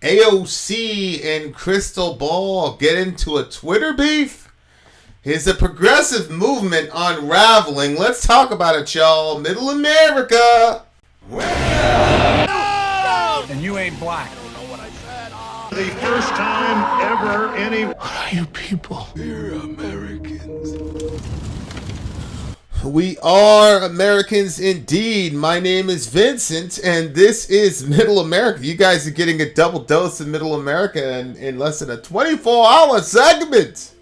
AOC and Crystal Ball get into a Twitter beef? Is the progressive movement unraveling? Let's talk about it, y'all. Middle America. And you ain't black. The first time ever any... What are you people? We're Americans. We are Americans indeed. My name is Vincent, and this is Middle America. You guys are getting a double dose of Middle America in less than a 24-hour segment.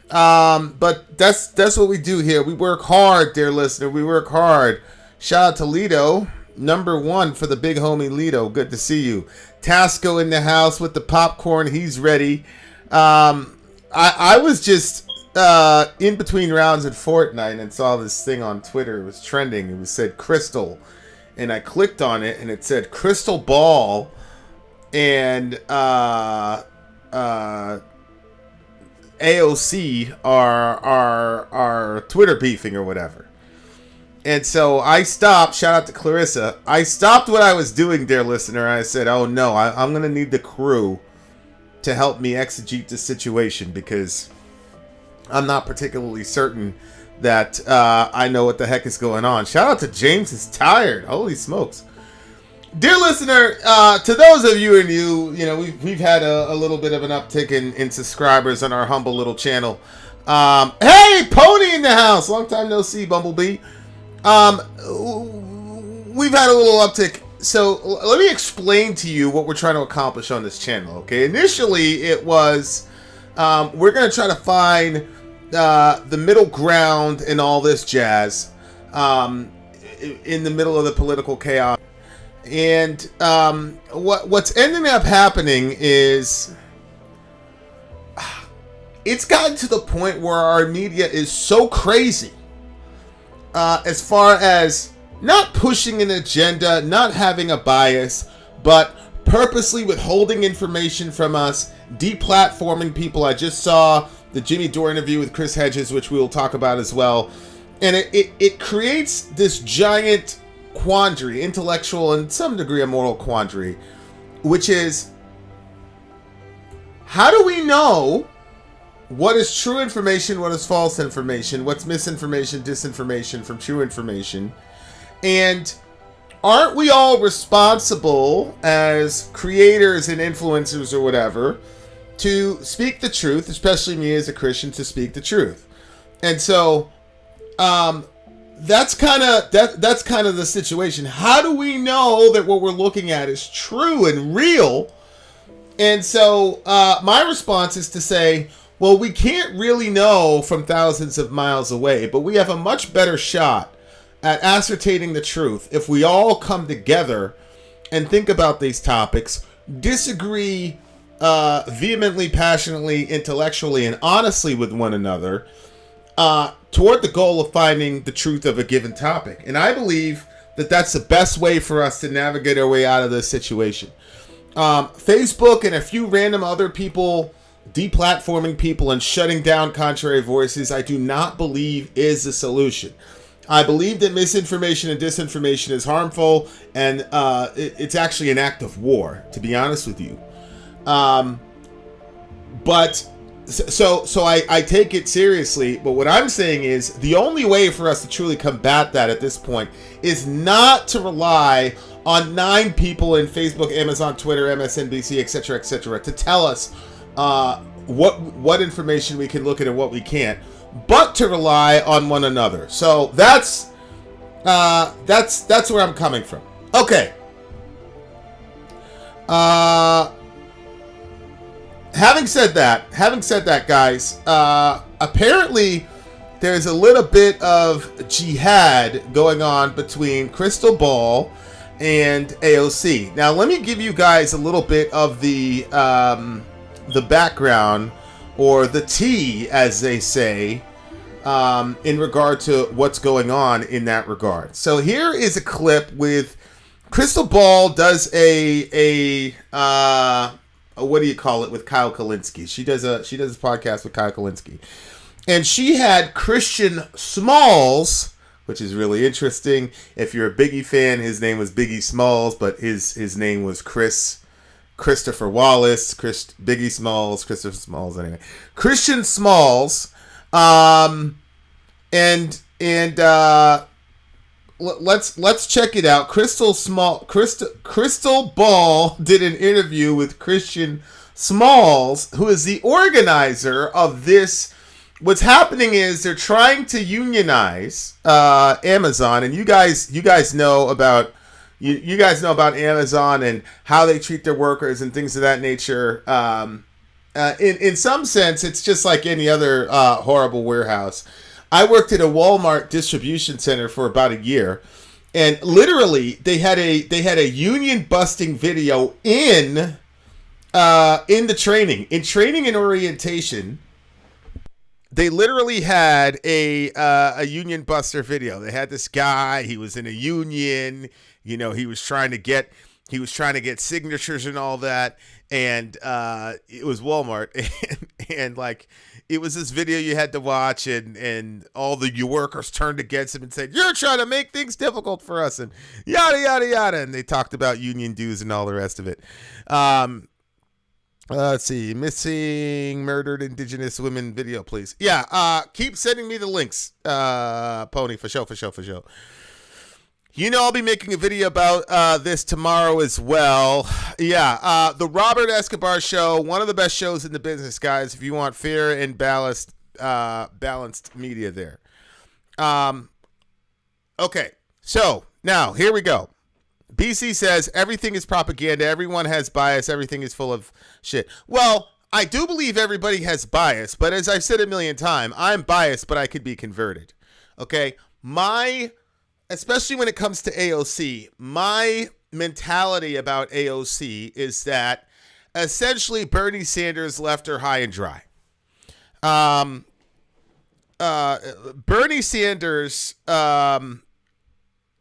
But that's what we do here. We work hard, dear listener. We work hard. Shout out to Lido, number one for the big homie Lido. Good to see you. Tasco in the house with the popcorn. He's ready. I was just in between rounds at Fortnite and saw this thing on Twitter. It was trending. It said Crystal, and I clicked on it, and it said Crystal Ball and AOC are Twitter beefing or whatever. And so I stopped. Shout out to Clarissa. I stopped what I was doing, dear listener. I said, oh no, I'm going to need the crew to help me exegete the situation, because I'm not particularly certain that I know what the heck is going on. Shout out to James is tired. Holy smokes. Dear listener, to those of you who are new, we've had a little bit of an uptick in subscribers on our humble little channel. Hey, Pony in the house. Long time no see, Bumblebee. We've had a little uptick. So let me explain to you what we're trying to accomplish on this channel. Okay, initially it was we're going to try to find the middle ground in all this jazz in the middle of the political chaos. And what's ending up happening is it's gotten to the point where our media is so crazy as far as not pushing an agenda, not having a bias, but purposely withholding information from us, deplatforming people. I just saw the Jimmy Dore interview with Chris Hedges, which we will talk about as well. And it creates this giant quandary, intellectual and some degree a moral quandary, which is, how do we know what is true information, what is false information, what's misinformation, disinformation from true information? And aren't we all responsible as creators and influencers or whatever to speak the truth, especially me as a Christian, to speak the truth? And so that's kind of the situation. How do we know that what we're looking at is true and real? And so my response is to say, well, we can't really know from thousands of miles away, but we have a much better shot at ascertaining the truth if we all come together and think about these topics, disagree vehemently, passionately, intellectually, and honestly with one another toward the goal of finding the truth of a given topic. And I believe that that's the best way for us to navigate our way out of this situation. Facebook and a few random other people deplatforming people and shutting down contrary voices, I do not believe is the solution. I believe that misinformation and disinformation is harmful, and it's actually an act of war, to be honest with you. But so I take it seriously, but what I'm saying is the only way for us to truly combat that at this point is not to rely on 9 people in Facebook, Amazon, Twitter, MSNBC, etc., to tell us what information we can look at and what we can't, but to rely on one another. So that's where I'm coming from. Okay. Having said that, guys, apparently there's a little bit of jihad going on between Crystal Ball and AOC. Now, let me give you guys a little bit of the background, or the tea, as they say, in regard to what's going on in that regard. So here is a clip with Crystal Ball does a what do you call it, with Kyle Kalinske. She does a podcast with Kyle Kalinske, and she had Christian Smalls, which is really interesting. If you're a Biggie fan, his name was Biggie Smalls, but his name was Chris Christopher Wallace, Biggie Smalls, Christopher Smalls, anyway. Christian Smalls, let's check it out. Crystal Ball did an interview with Christian Smalls, who is the organizer of this. What's happening is they're trying to unionize Amazon, and you guys know about you guys know about Amazon and how they treat their workers and things of that nature. In some sense, it's just like any other horrible warehouse. I worked at a Walmart distribution center for about a year, and literally they had a union busting video in the training and orientation. They literally had a union buster video. They had this guy. He was in a union. You know, he was trying to get signatures and all that. And it was Walmart, and like it was this video you had to watch, and all the workers turned against him and said, "You're trying to make things difficult for us," and yada yada yada. And they talked about union dues and all the rest of it. Let's see. Missing murdered Indigenous women video, please. Yeah. Keep sending me the links, Pony, for show. You know, I'll be making a video about this tomorrow as well. Yeah. The Robert Escobar Show, one of the best shows in the business, guys. If you want fair and balanced media there. Okay. So now here we go. BC says everything is propaganda. Everyone has bias. Everything is full of shit. Well, I do believe everybody has bias, but as I've said a million times, I'm biased, but I could be converted. Okay? Especially when it comes to AOC, my mentality about AOC is that essentially Bernie Sanders left her high and dry. Bernie Sanders,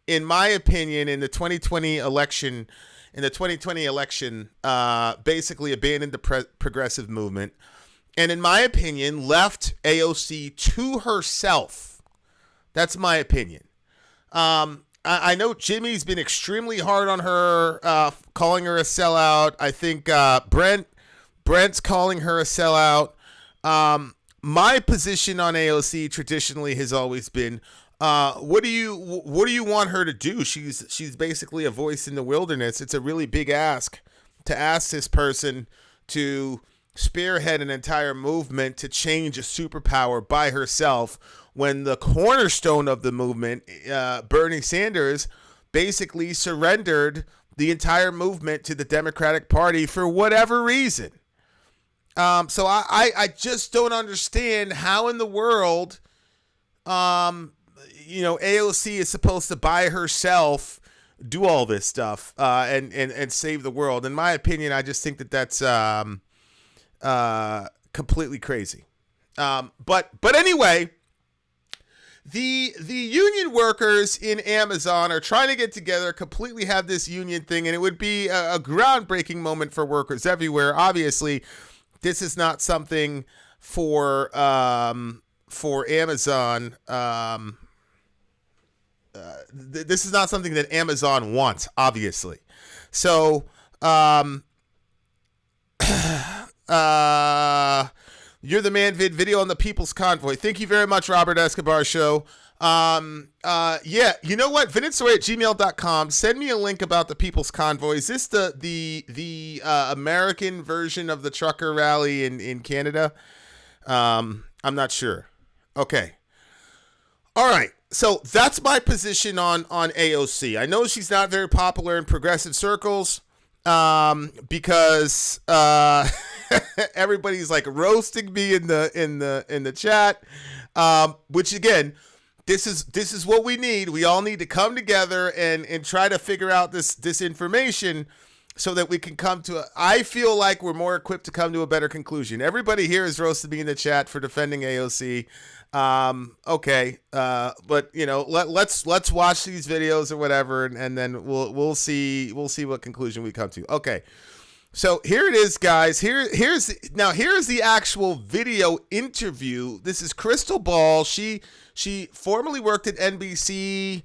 in my opinion, in the 2020 election, basically abandoned the progressive movement, and in my opinion, left AOC to herself. That's my opinion. I know Jimmy's been extremely hard on her, calling her a sellout. I think Brent's calling her a sellout. My position on AOC traditionally has always been, what do you want her to do? She's basically a voice in the wilderness. It's a really big ask to ask this person to spearhead an entire movement to change a superpower by herself, when the cornerstone of the movement, Bernie Sanders, basically surrendered the entire movement to the Democratic Party for whatever reason. So I just don't understand how in the world, AOC is supposed to by herself do all this stuff and save the world. In my opinion, I just think that that's completely crazy. But anyway, the union workers in Amazon are trying to get together, completely have this union thing, and it would be a groundbreaking moment for workers everywhere. Obviously, this is not something for Amazon. This is not something that Amazon wants, obviously. So, you're the man video on the People's Convoy. Thank you very much, Robert Escobar Show. Yeah, you know what? VinAndSOri@gmail.com. Send me a link about the People's Convoy. Is this the American version of the trucker rally in Canada? I'm not sure. Okay. All right. So that's my position on AOC. I know she's not very popular in progressive circles, because everybody's like roasting me in the chat, which again, this is what we need. We all need to come together and try to figure out this information so that we can come to I feel like we're more equipped to come to a better conclusion. Everybody here is roasting me in the chat for defending AOC. Okay. But let's watch these videos or whatever, and then we'll see what conclusion we come to. Okay. So here it is, guys. Here's the actual video interview. This is Crystal Ball. She formerly worked at NBC,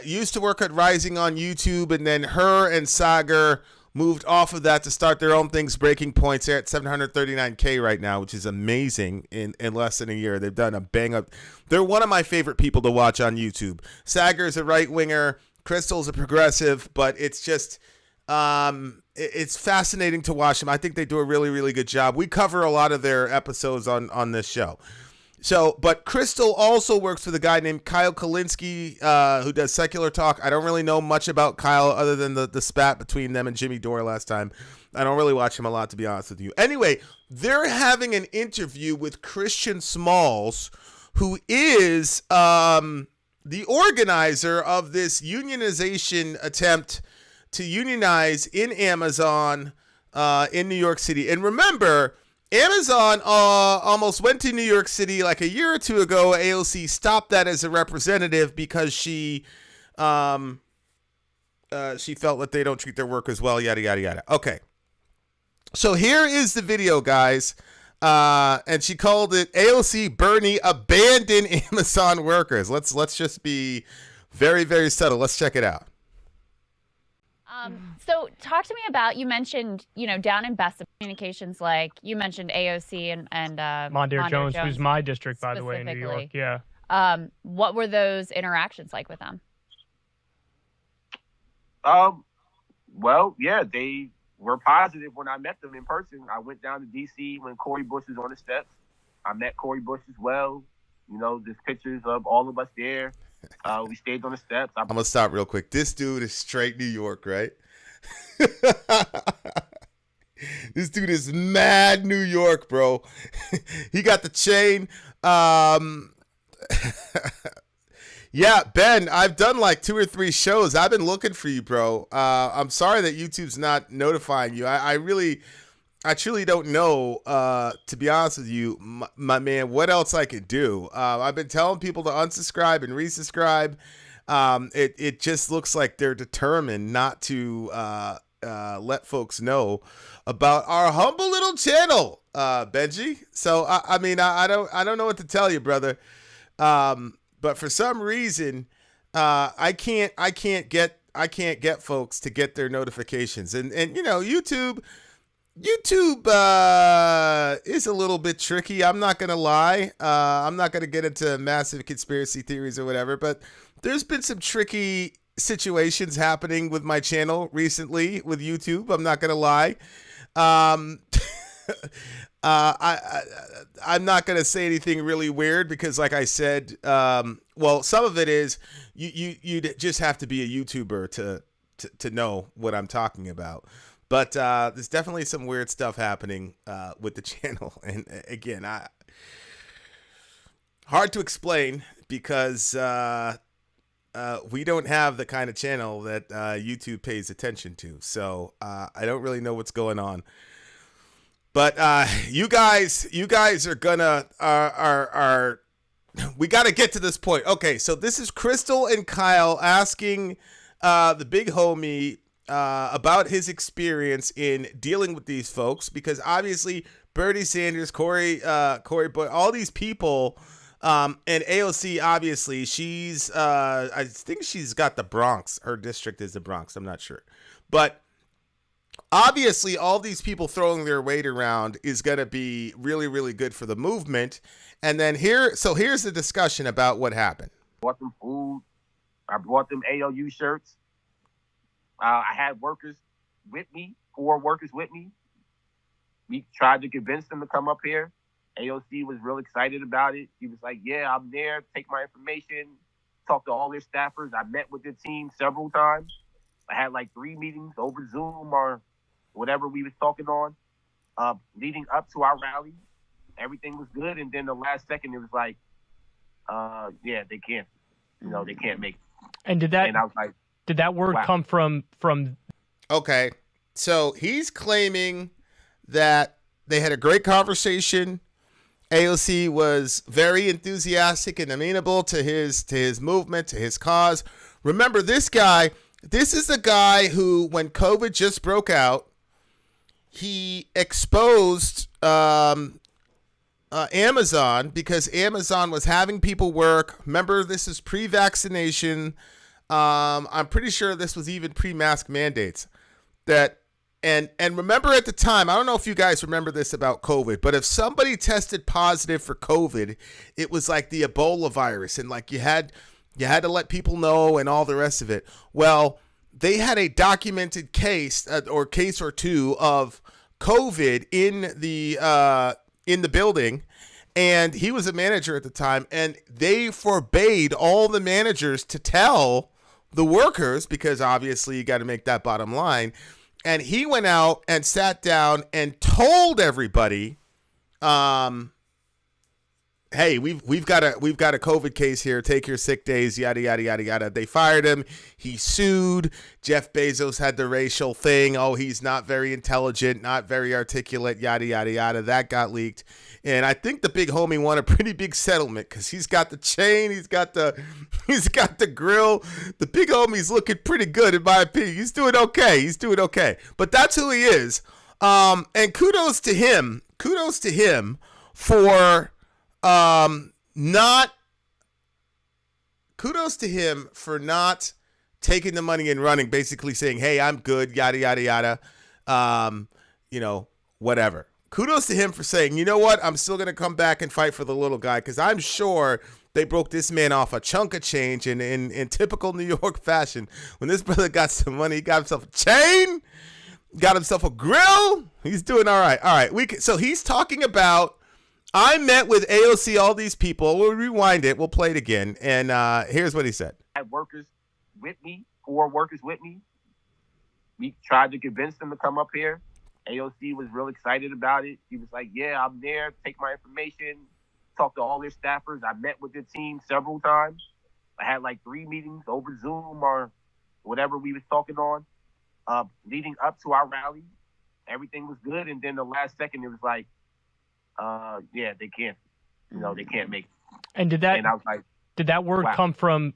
used to work at Rising on YouTube, and then her and Sagar moved off of that to start their own things. Breaking Points. They're at 739K right now, which is amazing in less than a year. They've done a bang up. They're one of my favorite people to watch on YouTube. Sager's a right winger. Crystal's a progressive, but it's just it's fascinating to watch them. I think they do a really, really good job. We cover a lot of their episodes on this show. So, but Crystal also works with a guy named Kyle Kalinske, who does Secular Talk. I don't really know much about Kyle other than the spat between them and Jimmy Dore last time. I don't really watch him a lot, to be honest with you. Anyway, they're having an interview with Christian Smalls, who is the organizer of this unionization attempt to unionize in Amazon in New York City. And remember, Amazon almost went to New York City like a year or two ago. AOC stopped that as a representative because she felt that they don't treat their workers well, yada, yada, yada. Okay. So here is the video, guys. And she called it AOC Bernie Abandon Amazon Workers. Let's just be very, very subtle. Let's check it out. So talk to me about, you mentioned, down in Best Communications, like you mentioned AOC and Mondaire Jones, who's my district, by the way, in New York. Yeah. What were those interactions like with them? Well, yeah, they were positive when I met them in person. I went down to D.C. when Cori Bush was on the steps. I met Cori Bush as well. There's pictures of all of us there. We stayed on the steps. I'm going to stop real quick. This dude is straight New York, right? This dude is mad New York, bro. He got the chain. Yeah, Ben, I've done like 2 or 3 shows. I've been looking for you, bro. I'm sorry that YouTube's not notifying you. I truly don't know, to be honest with you, my man, what else I could do. I've been telling people to unsubscribe and resubscribe. It just looks like they're determined not to let folks know about our humble little channel, Benji. So I don't know what to tell you, brother. But for some reason, I can't get folks to get their notifications, and YouTube is a little bit tricky. I'm not gonna lie. I'm not gonna get into massive conspiracy theories or whatever, but there's been some tricky situations happening with my channel recently with YouTube. I'm not gonna lie. I'm not gonna say anything really weird because, like I said, well, some of it is you just have to be a YouTuber to know what I'm talking about. But there's definitely some weird stuff happening with the channel, and again, hard to explain because we don't have the kind of channel that YouTube pays attention to. So I don't really know what's going on. But you guys are gonna are we got to get to this point. Okay, so this is Crystal and Kyle asking the big homie about his experience in dealing with these folks, because obviously Bernie Sanders, Cori Bush, all these people, and AOC, obviously she's I think she's got the Bronx. Her district is the Bronx. I'm not sure, but obviously all these people throwing their weight around is going to be really, really good for the movement. And then here's the discussion about what happened. Bought them food. I bought them AOU shirts. I had workers with me, 4 workers with me. We tried to convince them to come up here. AOC was real excited about it. He was like, yeah, I'm there. Take my information. Talk to all their staffers. I met with their team several times. I had like 3 meetings over Zoom or whatever we was talking on. Leading up to our rally, everything was good. And then the last second, it was like, yeah, they can't. They can't make it. And I was like, did that word come from? Okay, so he's claiming that they had a great conversation. AOC was very enthusiastic and amenable to his movement, to his cause. Remember, this is the guy who, when COVID just broke out, he exposed Amazon because Amazon was having people work. Remember, this is pre-vaccination. I'm pretty sure this was even pre-mask mandates, that And remember at the time, I don't know if you guys remember this about COVID, but if somebody tested positive for COVID, it was like the Ebola virus, and like you had to let people know and all the rest of it. Well, they had a documented case or two of COVID in the building, and he was a manager at the time, and they forbade all the managers to tell the workers because obviously you got to make that bottom line. And he went out and sat down and told everybody, hey, we've got a COVID case here. Take your sick days, yada, yada, yada, yada. They fired him. He sued. Jeff Bezos had the racial thing. Oh, he's not very intelligent, not very articulate, yada, yada, yada. That got leaked. And I think the big homie won a pretty big settlement because he's got the chain. He's got the grill. The big homie's looking pretty good, in my opinion. He's doing okay. But that's who he is. And kudos to him for not taking the money and running, basically saying, hey, I'm good, yada, yada, yada, whatever. Kudos to him for saying, you know what, I'm still going to come back and fight for the little guy, because I'm sure they broke this man off a chunk of change in typical New York fashion. When this brother got some money, he got himself a chain, got himself a grill. He's doing all right. All right, so he's talking about, I met with AOC, all these people. We'll rewind it. We'll play it again. And here's what he said. I had workers with me, 4 workers with me. We tried to convince them to come up here. AOC was real excited about it. She was like, yeah, I'm there. Take my information. Talk to all their staffers. I met with their team several times. I had like 3 meetings over Zoom or whatever we was talking on. Leading up to our rally, everything was good. And then the last second, it was like, yeah, they can't. They can't make it. And And I was like, did that word wow. come from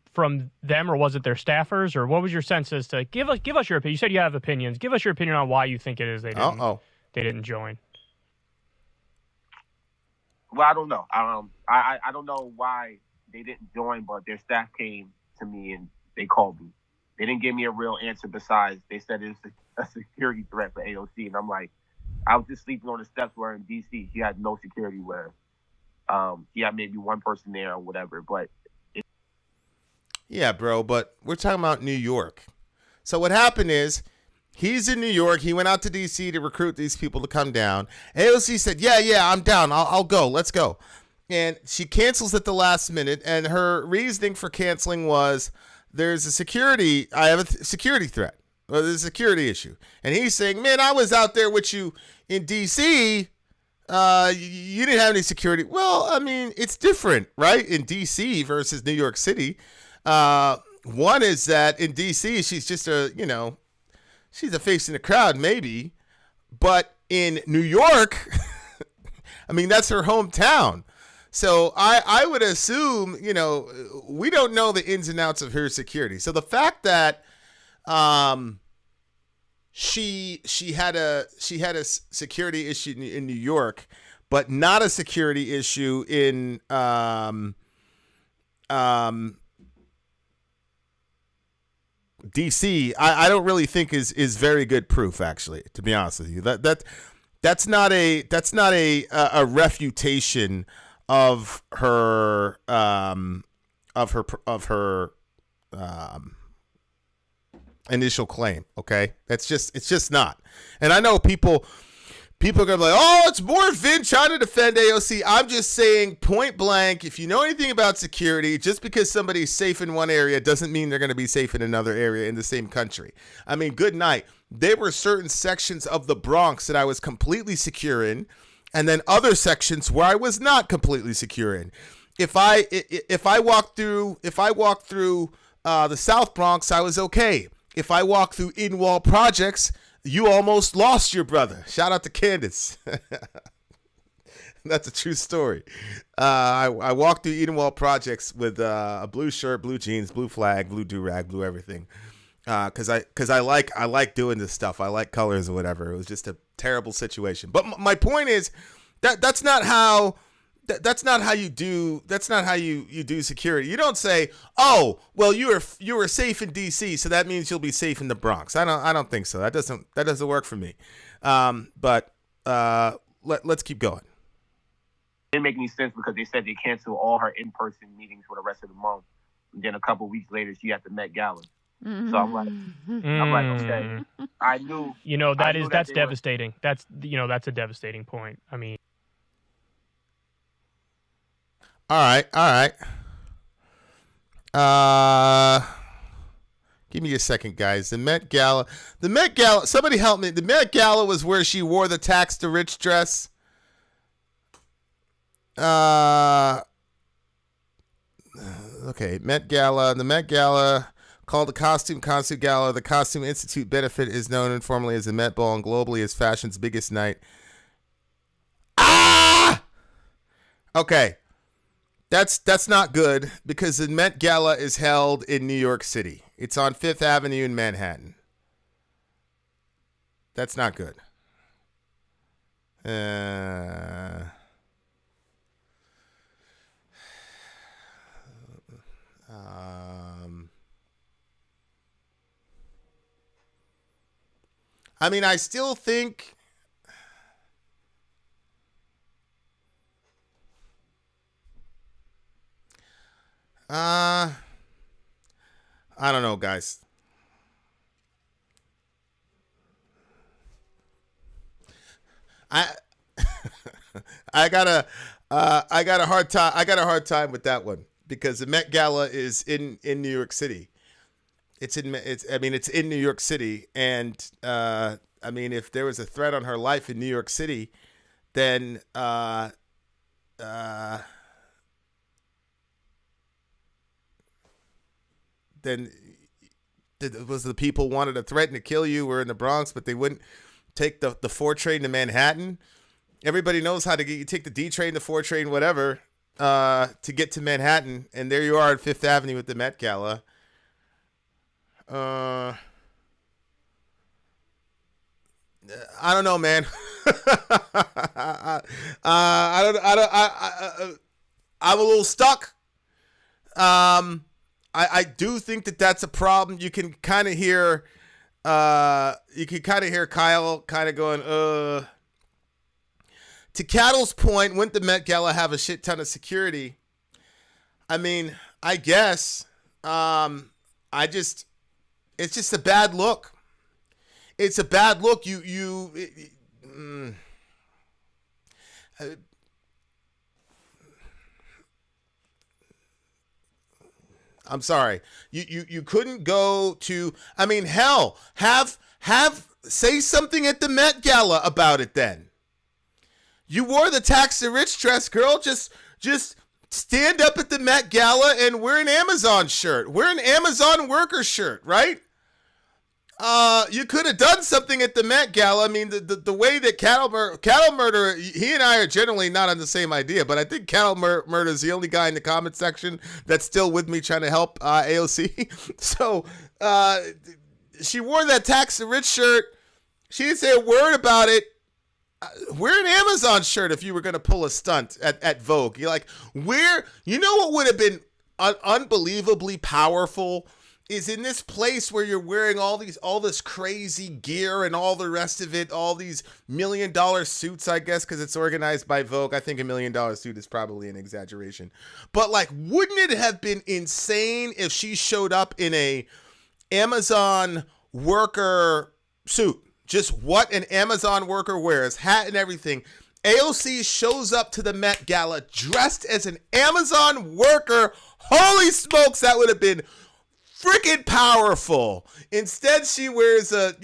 them, or was it their staffers, or what was your sense as to give us your opinion? You said you have opinions. Give us your opinion on why you think it is they didn't join. Well, I don't know. I don't know why they didn't join, but their staff came to me and they called me. They didn't give me a real answer besides they said it's a security threat for AOC, and I'm like, I was just sleeping on the steps where in D.C. She had no security where she had maybe one person there or whatever, but. Yeah, bro, but we're talking about New York. So what happened is he's in New York. He went out to D.C. to recruit these people to come down. AOC said, yeah, I'm down. I'll go. Let's go. And she cancels at the last minute. And her reasoning for canceling was I have a security threat. Well, there's a security issue. And he's saying, man, I was out there with you in D.C. You didn't have any security. Well, I mean, it's different, right? In D.C. versus New York City. One is that in D.C. she's just she's a face in the crowd, maybe. But in New York, I mean, that's her hometown. So I would assume, we don't know the ins and outs of her security. So the fact that she had a security issue in New York, but not a security issue in DC, I don't really think is very good proof, actually, to be honest with you. That's not a refutation of her initial claim. Okay, it's just not. And I know people are going to be like, oh, it's more Vin trying to defend AOC. I'm just saying point blank, if you know anything about security, just because somebody's safe in one area doesn't mean they're going to be safe in another area in the same country. I mean, good night. There were certain sections of the Bronx that I was completely secure in, and then other sections where I was not completely secure in. If I walked through the South Bronx, I was okay. If I walked through in-wall projects, you almost lost your brother. Shout out to Candace. That's a true story. I walked through Edenwald Projects with a blue shirt, blue jeans, blue flag, blue do-rag, blue everything. Because I like doing this stuff. I like colors or whatever. It was just a terrible situation. But my point is that's not how That's not how you do. That's not how you do security. You don't say, "Oh, well, you were safe in D.C., so that means you'll be safe in the Bronx." I don't think so. That doesn't work for me. But let's keep going. It didn't make any sense because they said they canceled all her in-person meetings for the rest of the month. And then a couple weeks later, she had the Met Gala. Mm-hmm. So I'm like, okay. I knew. That's devastating. That's a devastating point. I mean. All right. Give me a second, guys. The Met Gala. Somebody help me. The Met Gala was where she wore the tax the rich dress. Okay, Met Gala. The Met Gala, called the Costume Concert Gala. The Costume Institute benefit is known informally as the Met Ball and globally as fashion's biggest night. Okay. That's not good because the Met Gala is held in New York City. It's on Fifth Avenue in Manhattan. That's not good. I mean, I still think. I don't know, guys. I got a hard time. I got a hard time with that one because the Met Gala is in New York City. It's in New York City, and I mean, if there was a threat on her life in New York City, then it was the people wanted to threaten to kill you were in the Bronx, but they wouldn't take the 4 train to Manhattan. Everybody knows how to get. You take the D train, the 4 train, whatever, to get to Manhattan, and there you are at Fifth Avenue with the Met Gala. I don't know, man. I'm a little stuck. I do think that's a problem. You can kind of hear, Kyle kind of going, To Cattle's point, wouldn't the Met Gala have a shit ton of security? I mean, I guess. It's just a bad look. It's a bad look. I'm sorry. You couldn't go to. I mean, hell, say something at the Met Gala about it. Then you wore the tax the rich dress, girl. Just stand up at the Met Gala and wear an Amazon shirt. Wear an Amazon worker shirt, right? You could have done something at the Met Gala. I mean, the way that cattle murder, he and I are generally not on the same idea, but I think cattle murder is the only guy in the comment section that's still with me trying to help AOC. So she wore that tax the rich shirt. She didn't say a word about it. Wear an Amazon shirt if you were going to pull a stunt at Vogue. You're like, you know what would have been unbelievably powerful is in this place where you're wearing all this crazy gear and all the rest of it, all these $1 million suits, I guess, because it's organized by Vogue. I think $1 million suit is probably an exaggeration. But like, wouldn't it have been insane if she showed up in a Amazon worker suit? Just what an Amazon worker wears, hat and everything. AOC shows up to the Met Gala dressed as an Amazon worker. Holy smokes, that would have been freaking powerful. Instead, she wears a,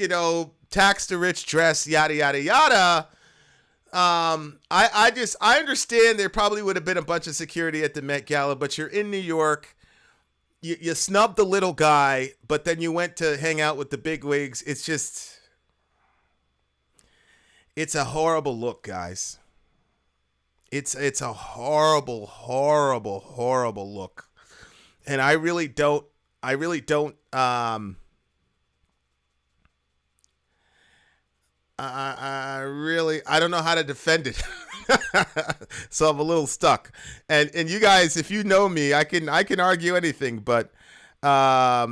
tax the rich dress, yada, yada, yada. I understand there probably would have been a bunch of security at the Met Gala, but you're in New York. You snubbed the little guy, but then you went to hang out with the bigwigs. It's a horrible look, guys. It's a horrible, horrible, horrible look. And I don't know how to defend it. So I'm a little stuck. And you guys, if you know me, I can argue anything, but So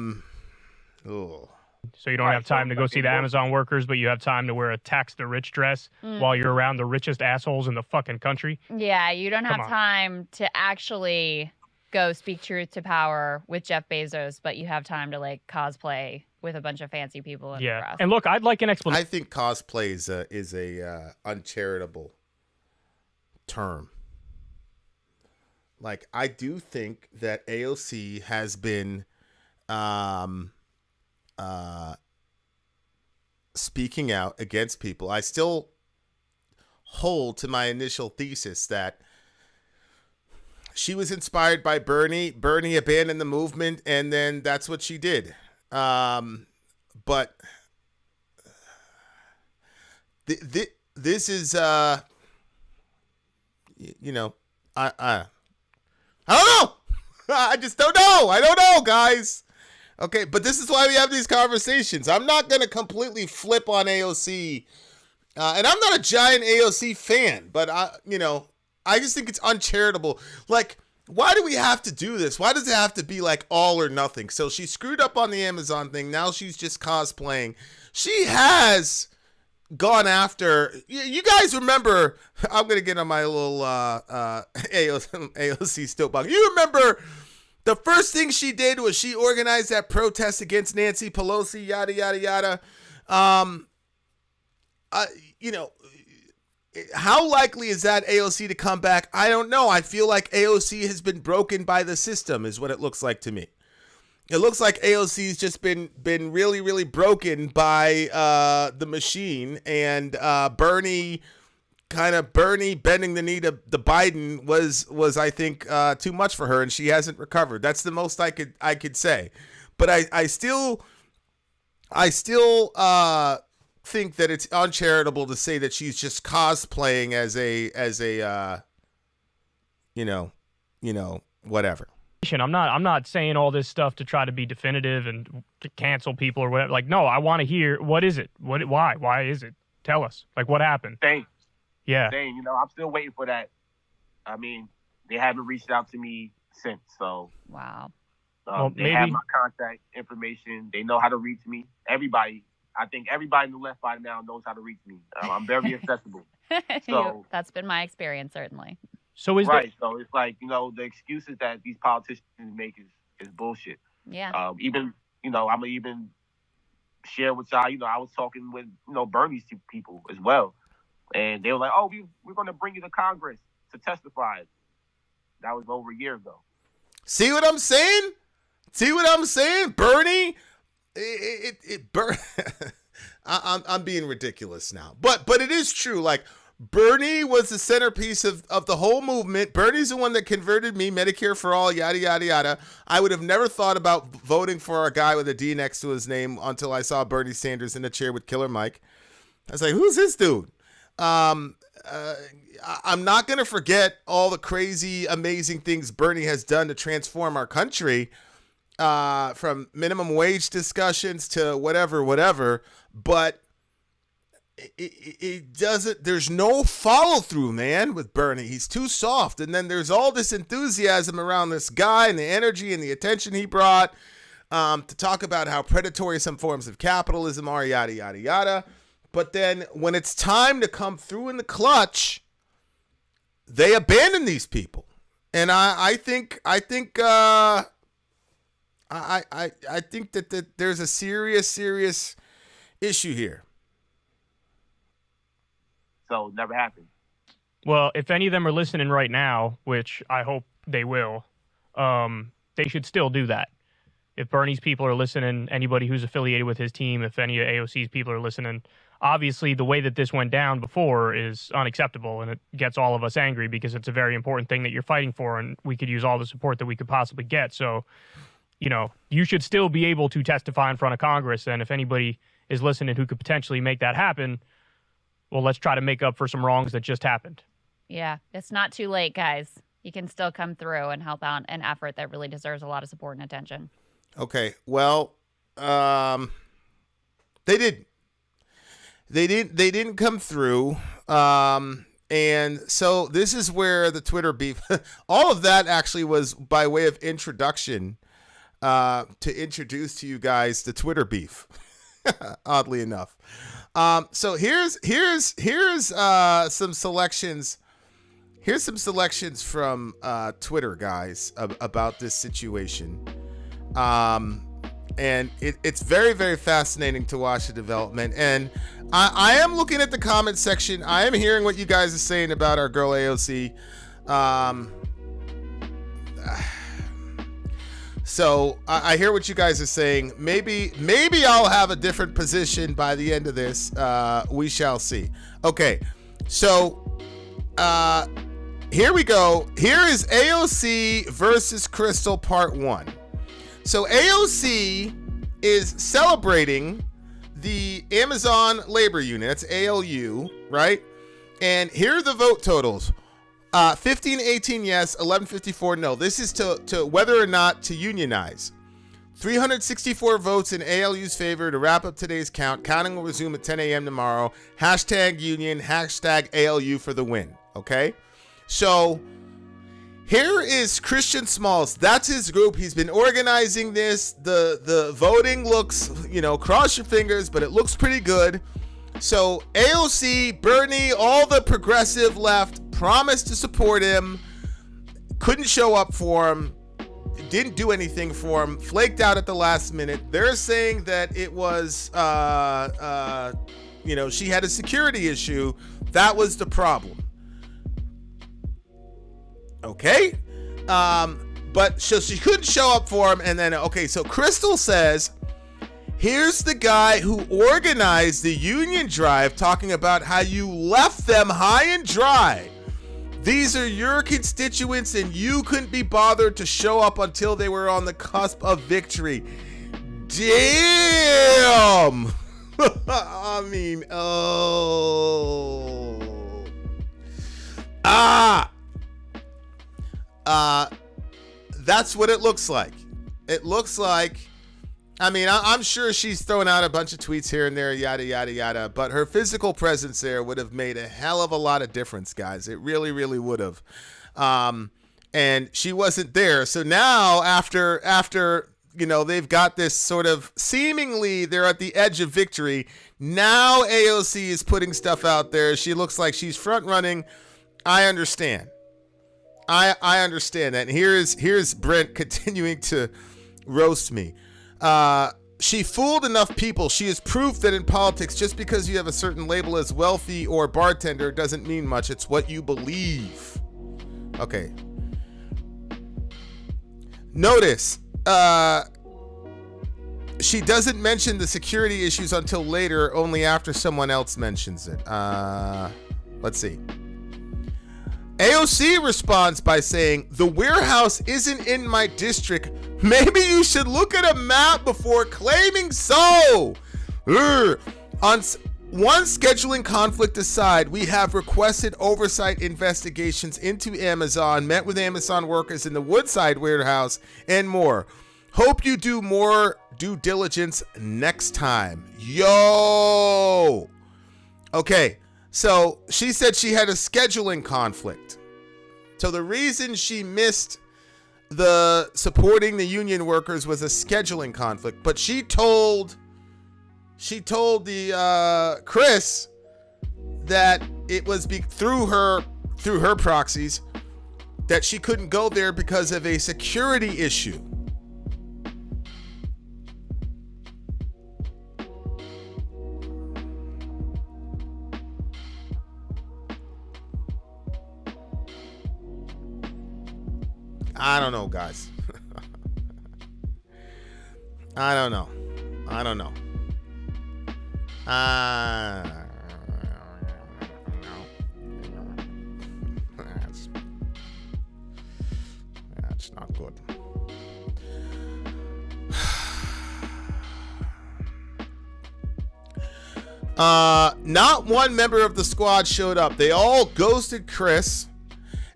you don't have time to go see the Amazon workers, but you have time to wear a tax the rich dress while you're around the richest assholes in the fucking country? Yeah, you don't have time to actually go speak truth to power with Jeff Bezos, but you have time to like cosplay with a bunch of fancy people in the press. And look, I'd like an explanation. I think cosplay is a uncharitable term. Like, I do think that AOC has been speaking out against people. I still hold to my initial thesis that she was inspired by Bernie. Bernie abandoned the movement, and then that's what she did. But this is, you know, I don't know. I just don't know. I don't know, guys. Okay, but this is why we have these conversations. I'm not going to completely flip on AOC. And I'm not a giant AOC fan, but I just think it's uncharitable. Like, why do we have to do this? Why does it have to be like all or nothing? So she screwed up on the Amazon thing. Now she's just cosplaying. She has gone after. You guys remember? I'm gonna get on my little AOC soapbox. You remember the first thing she did was she organized that protest against Nancy Pelosi. Yada yada yada. How likely is that AOC to come back? I don't know. I feel like AOC has been broken by the system, is what it looks like to me. It looks like AOC's just been really, really broken by the machine, and Bernie bending the knee to the Biden was I think too much for her, and she hasn't recovered. That's the most I could say. But I still think that it's uncharitable to say that she's just cosplaying as a whatever. I'm not saying all this stuff to try to be definitive and to cancel people or whatever. Like, no, I want to hear, what is it? Why is it? Tell us. Like, what happened? Same. Yeah. Same. I'm still waiting for that. I mean, they haven't reached out to me since. So wow. They have my contact information. They know how to reach me. Everybody. I think everybody in the left by now knows how to reach me. I'm very accessible. So that's been my experience, certainly. So is right. So it's like, the excuses that these politicians make is bullshit. Yeah. I'm gonna even share with y'all. I was talking with Bernie's people as well, and they were like, "Oh, we're gonna bring you to Congress to testify." That was over a year ago. See what I'm saying? Bernie. I'm being ridiculous now, but it is true. Like, Bernie was the centerpiece of the whole movement. Bernie's the one that converted me, Medicare for all, yada yada yada. I would have never thought about voting for a guy with a D next to his name until I saw Bernie Sanders in the chair with Killer Mike. I was like, who's this dude? I'm not gonna forget all the crazy, amazing things Bernie has done to transform our country. From minimum wage discussions to whatever, but it doesn't, there's no follow through, man, with Bernie. He's too soft. And then there's all this enthusiasm around this guy and the energy and the attention he brought, to talk about how predatory some forms of capitalism are, yada, yada, yada. But then when it's time to come through in the clutch, they abandon these people. And I think that there's a serious issue here. So it never happened. Well, if any of them are listening right now, which I hope they will, they should still do that. If Bernie's people are listening, anybody who's affiliated with his team, if any of AOC's people are listening, obviously the way that this went down before is unacceptable, and it gets all of us angry because it's a very important thing that you're fighting for, and we could use all the support that we could possibly get. So, you should still be able to testify in front of Congress, and if anybody is listening who could potentially make that happen, well, let's try to make up for some wrongs that just happened. Yeah, it's not too late, guys. You can still come through and help out an effort that really deserves a lot of support and attention. Okay, well, they didn't come through, and And so this is where the Twitter beef, all of that actually was by way of introduction to introduce to you guys the Twitter beef, oddly enough. So here's some selections. Here's some selections from Twitter, guys, about this situation. And it's very, very fascinating to watch the development. And I am looking at the comment section. I am hearing what you guys are saying about our girl AOC. So I hear what you guys are saying. Maybe I'll have a different position by the end of this. We shall see. Okay, so here we go. Here is AOC versus KRYSTAL Part 1. So AOC is celebrating the Amazon Labor Union. That's ALU, right? And here are the vote totals. 1518 yes, 1154 no. This is to whether or not to unionize. 364 votes in ALU's favor to wrap up today's count. Counting will resume at 10 a.m. tomorrow. #union, #ALU for the win. Okay? So here is Christian Smalls. That's his group. He's been organizing this. The voting looks, cross your fingers, but it looks pretty good. So AOC, Bernie, all the progressive left promised to support him, couldn't show up for him, didn't do anything for him, flaked out at the last minute. They're saying that it was, she had a security issue. That was the problem. Okay, but so she couldn't show up for him, and then so KRYSTAL says, here's the guy who organized the union drive, talking about how you left them high and dry. These are your constituents, and you couldn't be bothered to show up until they were on the cusp of victory. Damn. I mean, that's what it looks like. It looks like, I'm sure she's thrown out a bunch of tweets here and there, yada, yada, yada, but her physical presence there would have made a hell of a lot of difference, guys. It really, really would have. And she wasn't there. So now after they've got this sort of, seemingly they're at the edge of victory. Now AOC is putting stuff out there. She looks like she's front running. I understand. I understand that. And here's Brent continuing to roast me. She fooled enough people. She has proof that in politics, just because you have a certain label as wealthy or bartender doesn't mean much. It's what you believe. Okay. Notice, she doesn't mention the security issues until later, only after someone else mentions it. Let's see. AOC responds by saying, the warehouse isn't in my district. Maybe you should look at a map before claiming so. On one scheduling conflict aside, we have requested oversight investigations into Amazon, met with Amazon workers in the Woodside warehouse, and more. Hope you do more due diligence next time. Yo! Okay, so she said she had a scheduling conflict. So the reason she missed the supporting the union workers was a scheduling conflict, but she told the Chris that it was through her proxies that she couldn't go there because of a security issue. I don't know, guys. I don't know. That's not good. Not one member of the squad showed up. They all ghosted Chris.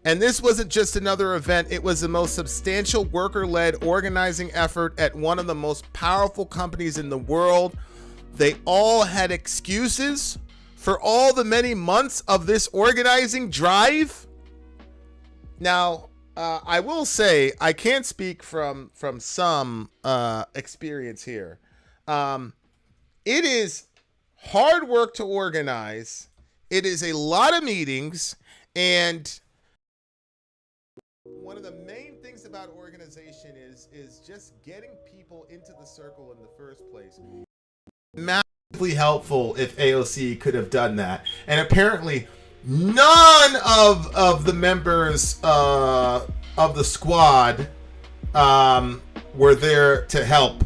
And this wasn't just another event. It was the most substantial worker-led organizing effort at one of the most powerful companies in the world. They all had excuses for all the many months of this organizing drive? Now, I will say I can't speak from some experience here. It is hard work to organize. It is a lot of meetings, and one of the main things about organization is just getting people into the circle in the first place. Massively helpful if AOC could have done that, and apparently none of the members of the squad were there to help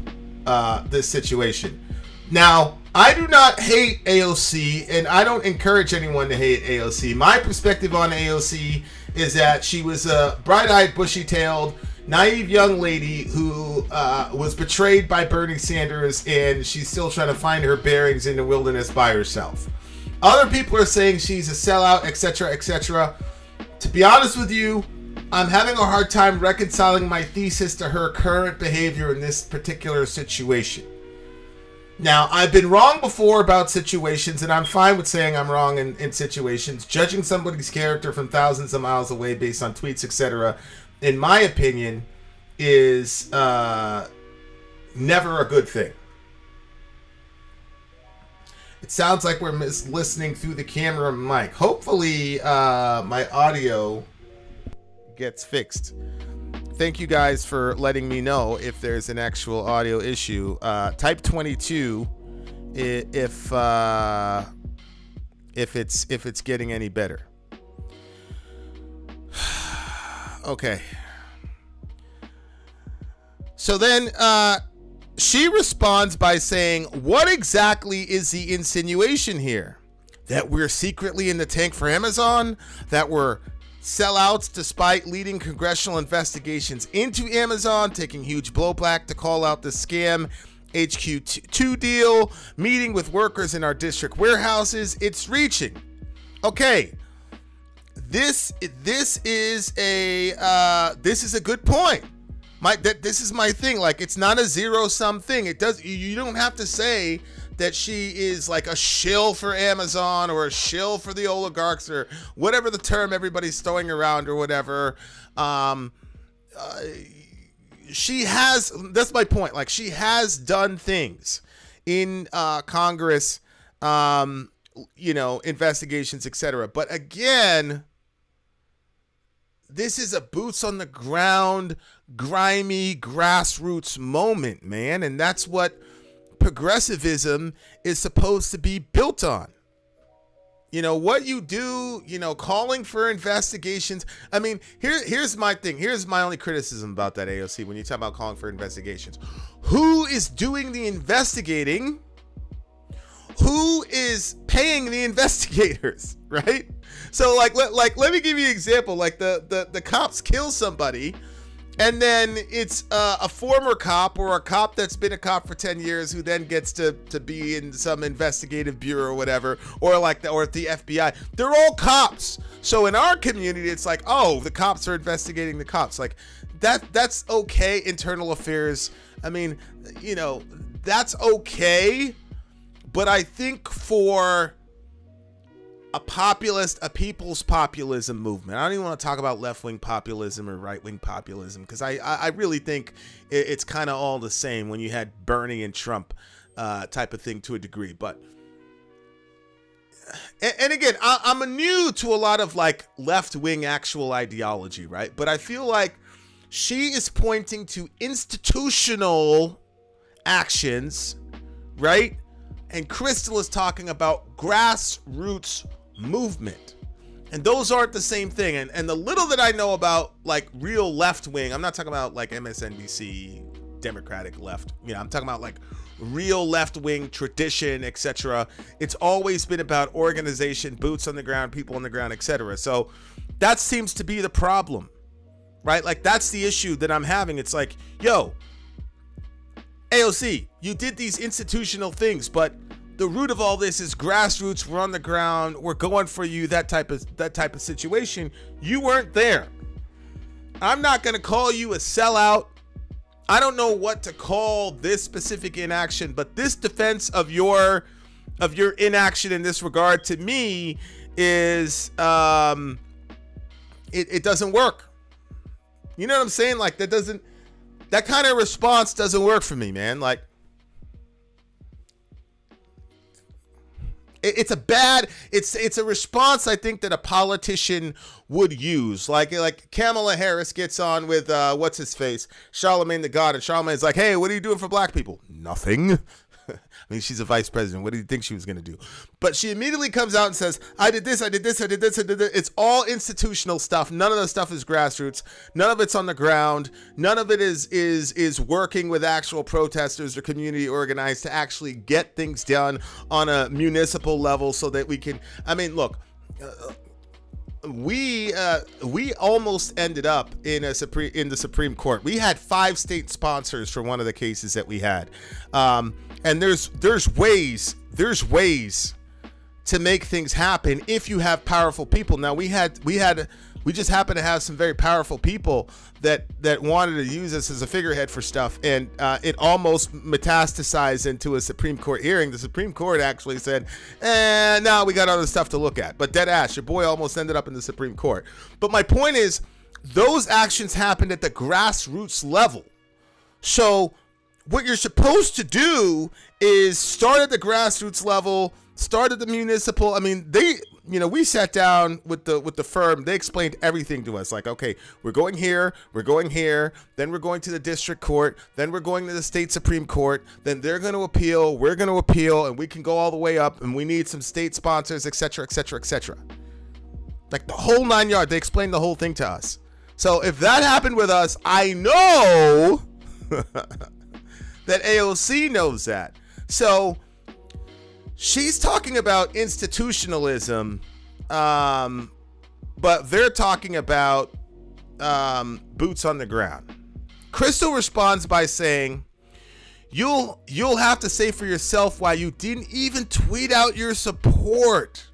this situation. Now, I do not hate AOC, and I don't encourage anyone to hate AOC. My perspective on AOC is that she was a bright-eyed, bushy-tailed, naive young lady who was betrayed by Bernie Sanders, and she's still trying to find her bearings in the wilderness by herself. Other people are saying she's a sellout, etc., etc. To be honest with you, I'm having a hard time reconciling my thesis to her current behavior in this particular situation. Now, I've been wrong before about situations, and I'm fine with saying I'm wrong in situations. Judging somebody's character from thousands of miles away based on tweets, etc., in my opinion, is never a good thing. It sounds like we're listening through the camera mic. Hopefully, my audio gets fixed. Thank you guys for letting me know if there's an actual audio issue. Type 22 if it's getting any better. Okay. So then she responds by saying, what exactly is the insinuation here? That we're secretly in the tank for Amazon? That we're sellouts despite leading congressional investigations into Amazon, taking huge blowback to call out the scam HQ2 deal, meeting with workers in our district warehouses? It's reaching. Okay. This is a good point. This is my thing. Like, it's not a zero-sum thing. You don't have to say that she is like a shill for Amazon or a shill for the oligarchs or whatever the term everybody's throwing around or whatever. She has, that's my point. Like, she has done things in Congress, investigations, etc. But again, this is a boots on the ground, grimy grassroots moment, man. And that's what progressivism is supposed to be built on. What you do, calling for investigations. I mean, here's my thing. Here's my only criticism about that, AOC, when you talk about calling for investigations. Who is doing the investigating? Who is paying the investigators, right? So let me give you an example. Like the cops kill somebody, and then it's a former cop or a cop that's been a cop for 10 years who then gets to be in some investigative bureau or whatever, or at the FBI. They're all cops. So in our community, it's like, oh, the cops are investigating the cops. Like that's okay. Internal affairs. I mean, that's okay. But I think for a people's populism movement, I don't even want to talk about left-wing populism or right-wing populism, because I really think it's kind of all the same when you had Bernie and Trump type of thing to a degree. But and again, I'm new to a lot of like left-wing actual ideology, right? But I feel like she is pointing to institutional actions, right? And KRYSTAL is talking about grassroots movement. And those aren't the same thing. And the little that I know about like real left wing, I'm not talking about like MSNBC, Democratic left. I'm talking about like real left wing tradition, etc. It's always been about organization, boots on the ground, people on the ground, etc. So that seems to be the problem, right? Like that's the issue that I'm having. It's like, yo, AOC, you did these institutional things, but the root of all this is grassroots. We're on the ground. We're going for you. That type of situation. You weren't there. I'm not going to call you a sellout. I don't know what to call this specific inaction, but this defense of your of your inaction in this regard to me is it doesn't work. You know what I'm saying? Like that kind of response doesn't work for me, man. Like it's a response I think that a politician would use. Like Kamala Harris gets on with what's his face, Charlemagne the God, and Charlemagne's like, hey, what are you doing for black people? Nothing. I mean, she's a vice president. What do you think she was going to do? But she immediately comes out and says, I did this, I did this, I did this, I did this. It's all institutional stuff. None of the stuff is grassroots. None of it's on the ground. None of it is working with actual protesters or community organized to actually get things done on a municipal level so that we can, I mean, look, we almost ended up in the Supreme Court. We had 5 state sponsors for one of the cases that we had. And there's ways to make things happen if you have powerful people. Now we just happened to have some very powerful people that wanted to use us as a figurehead for stuff, and it almost metastasized into a Supreme Court hearing. The Supreme Court actually said, no, we got other stuff to look at. But dead ass, your boy almost ended up in the Supreme Court. But my point is, those actions happened at the grassroots level. So what you're supposed to do is start at the grassroots level, start at the municipal. I mean, we sat down with the firm. They explained everything to us. Like, okay, we're going here, then we're going to the district court, then we're going to the state Supreme Court, then they're going to appeal, we're going to appeal, and we can go all the way up, and we need some state sponsors, etc., etc., etc. Like the whole 9 yards. They explained the whole thing to us. So if that happened with us, I know that AOC knows that. So she's talking about institutionalism, but they're talking about boots on the ground. Crystal responds by saying, you'll have to say for yourself why you didn't even tweet out your support.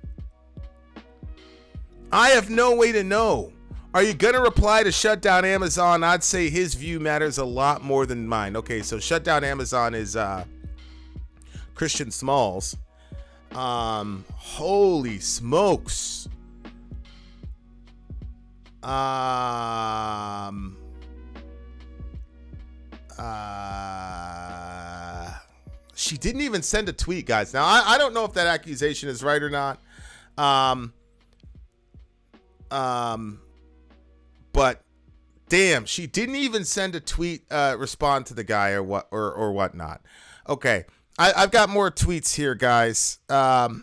I have no way to know. Are you going to reply to shut down Amazon? I'd say his view matters a lot more than mine. Okay, so shut down Amazon is Christian Smalls. Holy smokes. She didn't even send a tweet, guys. Now, I don't know if that accusation is right or not. But damn, she didn't even send a tweet, respond to the guy or whatnot. Okay, I've got more tweets here, guys. But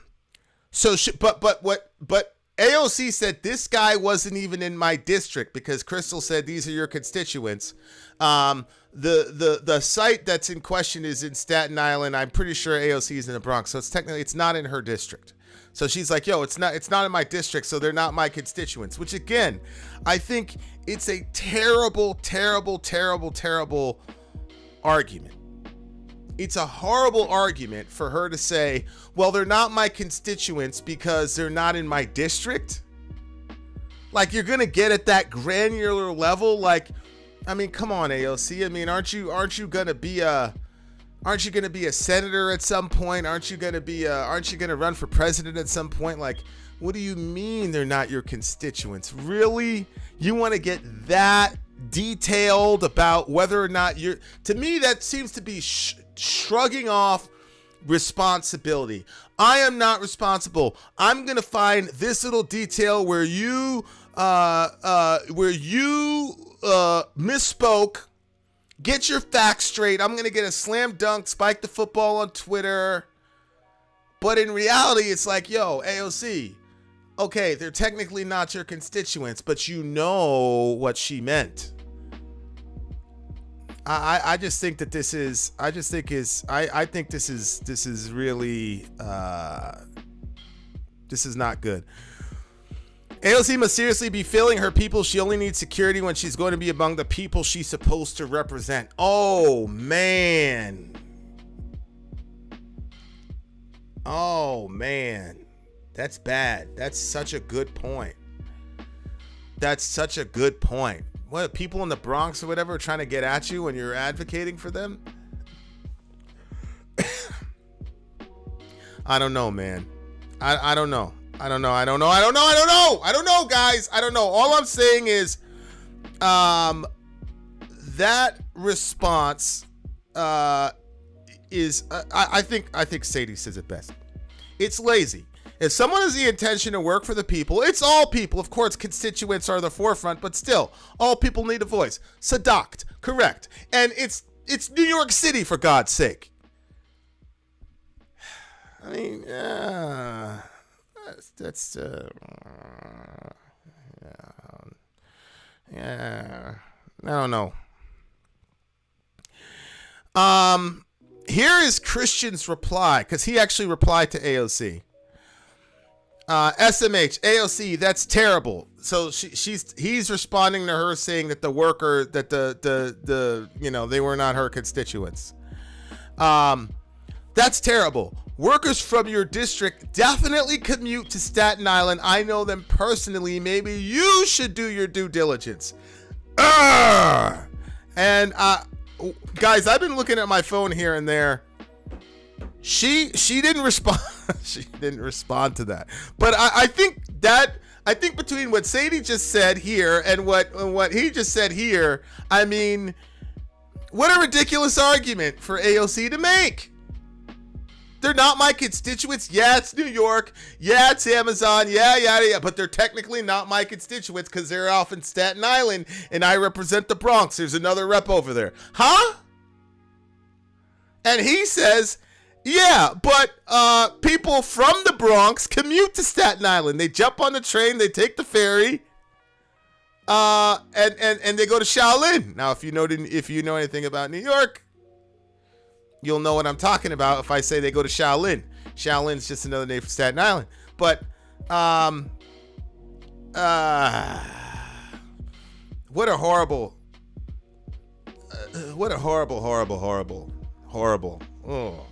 AOC said this guy wasn't even in my district because Crystal said these are your constituents. The site that's in question is in Staten Island. I'm pretty sure AOC is in the Bronx, so it's not in her district. So she's like, yo, it's not in my district, so they're not my constituents, which again, I think it's a terrible, terrible, terrible, terrible argument. It's a horrible argument for her to say, well, they're not my constituents because they're not in my district. Like, you're going to get at that granular level. Like, I mean, come on, AOC. I mean, aren't you going to be a senator at some point? Aren't you going to run for president at some point? Like, what do you mean they're not your constituents? Really? You want to get that detailed about whether or not you're, to me, that seems to be shrugging off responsibility. I am not responsible. I'm going to find this little detail where you misspoke. Get your facts straight. I'm going to get a slam dunk, spike the football on Twitter. But in reality, it's like, yo, AOC, okay, they're technically not your constituents, but you know what she meant. I just think that this is, I think this is really, this is not good. AOC must seriously be failing her people. She only needs security when she's going to be among the people she's supposed to represent. Oh, man. Oh, man. That's bad. That's such a good point. That's such a good point. What, people in the Bronx or whatever are trying to get at you when you're advocating for them? I don't know, man. I don't know. I don't know, guys. I don't know. All I'm saying is, that response, is, I think Sadie says it best. It's lazy. If someone has the intention to work for the people, it's all people. Of course, constituents are the forefront, but still, all people need a voice. Sadakt, correct. And it's New York City, for God's sake. I mean, that's I don't know. Here is Christian's reply, because he actually replied to AOC. SMH, AOC, that's terrible. So he's responding to her saying that the worker, that the they were not her constituents. That's terrible. Workers from your district definitely commute to Staten Island. I know them personally. Maybe you should do your due diligence. And guys, I've been looking at my phone here and there. She didn't respond. She didn't respond to that. But I think between what Sadie just said here and what he just said here, I mean, what a ridiculous argument for AOC to make. They're not my constituents. Yeah, it's New York. Yeah, it's Amazon. Yeah. But they're technically not my constituents because they're off in Staten Island and I represent the Bronx. There's another rep over there. Huh? And he says, yeah, but people from the Bronx commute to Staten Island. They jump on the train, they take the ferry, and they go to Shaolin. Now, if you know anything about New York, you'll know what I'm talking about if I say they go to Shaolin. Shaolin's just another name for Staten Island. But what a horrible. Oh.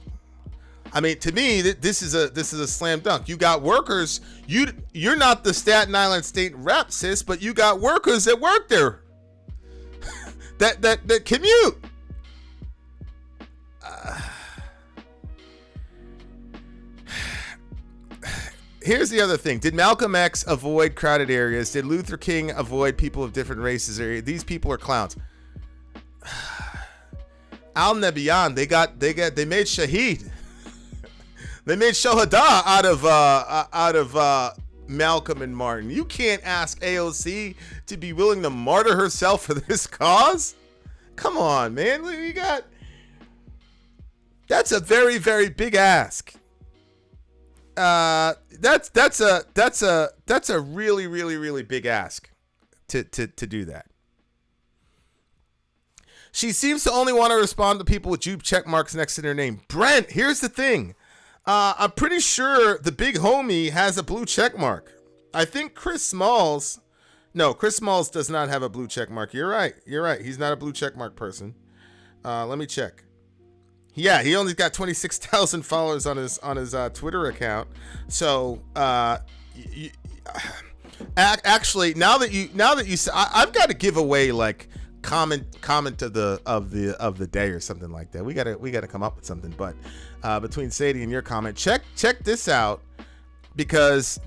I mean, to me, this is a slam dunk. You got workers. You're not the Staten Island state rep, sis, but you got workers that work there. that commute. Here's the other thing. Did Malcolm X avoid crowded areas? Did Luther King avoid people of different races? These people are clowns. Al Nebiyan, they made Shaheed. They made Shohada out of Malcolm and Martin. You can't ask AOC to be willing to martyr herself for this cause. Come on, man. That's a very, very big ask. That's a really, really, really big ask to do that. She seems to only want to respond to people with Jupe check marks next to their name. Brent, here's the thing. I'm pretty sure the big homie has a blue check mark. I think Chris Smalls does not have a blue check mark. You're right. He's not a blue check mark person. Let me check. Yeah, he only got 26,000 followers on his Twitter account. So, actually, now that you say, I've got to give away like comment of the day or something like that. We gotta come up with something. But between Sadie and your comment, check this out, because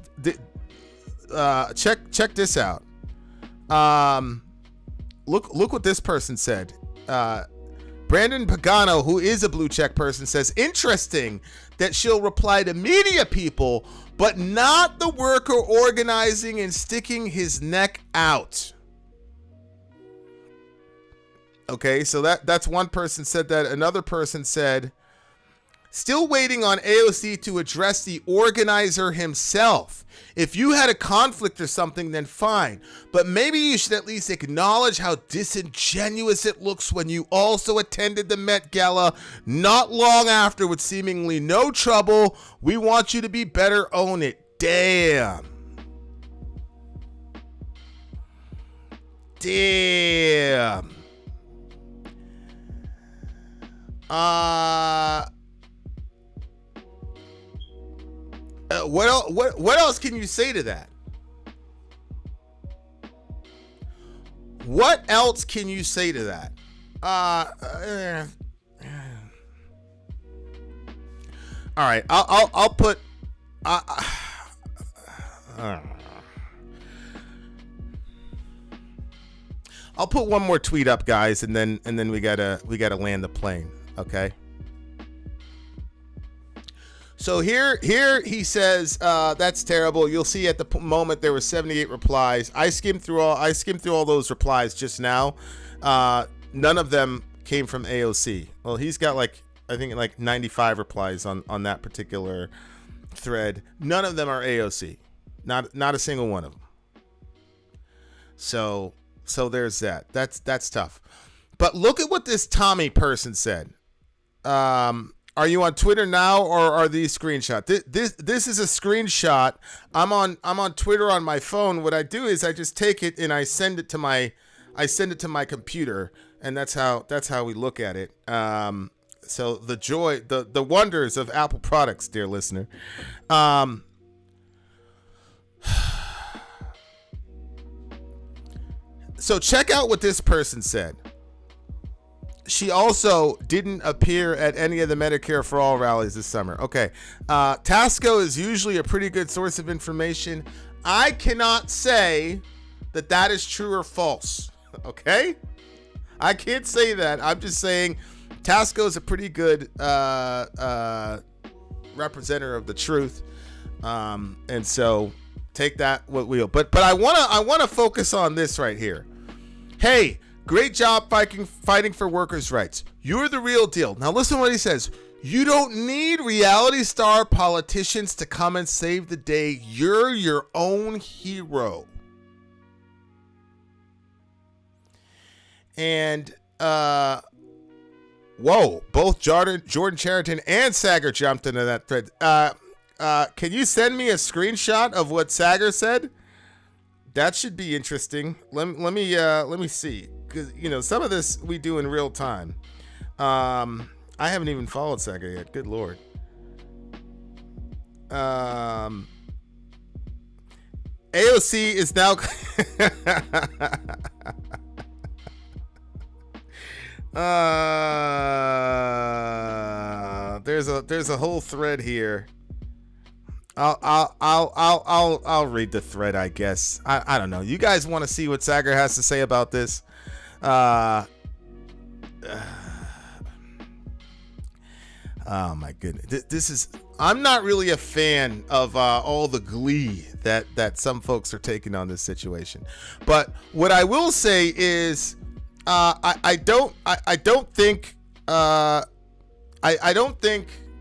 check this out. Look what this person said. Brandon Pagano, who is a blue check person, says, interesting that she'll reply to media people, but not the worker organizing and sticking his neck out. Okay, so that's one person said that. Another person said, still waiting on AOC to address the organizer himself. If you had a conflict or something, then fine. But maybe you should at least acknowledge how disingenuous it looks when you also attended the Met Gala not long after with seemingly no trouble. We want you to be better. Own it. Damn. What else can you say to that? What else can you say to that? All right, I'll put. I'll put one more tweet up, guys, and then we gotta land the plane. Okay. So here he says that's terrible. You'll see at the moment there were 78 replies. I skimmed through all those replies just now. None of them came from AOC. Well, he's got I think 95 replies on that particular thread. None of them are AOC. Not a single one of them. So there's that. That's tough. But look at what this Tommy person said. Are you on Twitter now, or are these screenshots? This is a screenshot. I'm on Twitter on my phone. What I do is I just take it and I send it to my computer, and that's how we look at it. So the joy, the wonders of Apple products, dear listener. So check out what this person said. She also didn't appear at any of the Medicare for All rallies this summer. Okay. Tasco is usually a pretty good source of information. I cannot say that is true or false. Okay? I can't say that. I'm just saying Tasco is a pretty good representative of the truth. And so take that what will. But I wanna focus on this right here. Hey, great job fighting for workers' rights. You're the real deal. Now listen to what he says. You don't need reality star politicians to come and save the day. You're your own hero. And whoa, both Jordan Chariton and Sager jumped into that thread. Can you send me a screenshot of what Sager said? That should be interesting. Let me see, because some of this we do in real time. I haven't even followed Saga yet. Good lord. AOC is now. There's a whole thread here. I'll read the thread, I guess. I don't know. You guys want to see what Sager has to say about this? Oh my goodness. This is. I'm not really a fan of all the glee that some folks are taking on this situation. But what I will say is, I don't think,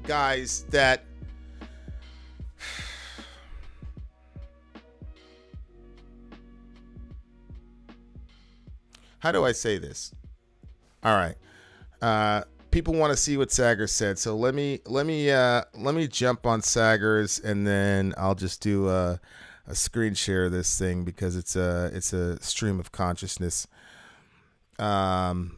guys, that. How do I say this? All right. People want to see what Sager said, so let me jump on Sager's, and then I'll just do a screen share of this thing because it's a stream of consciousness. Oh,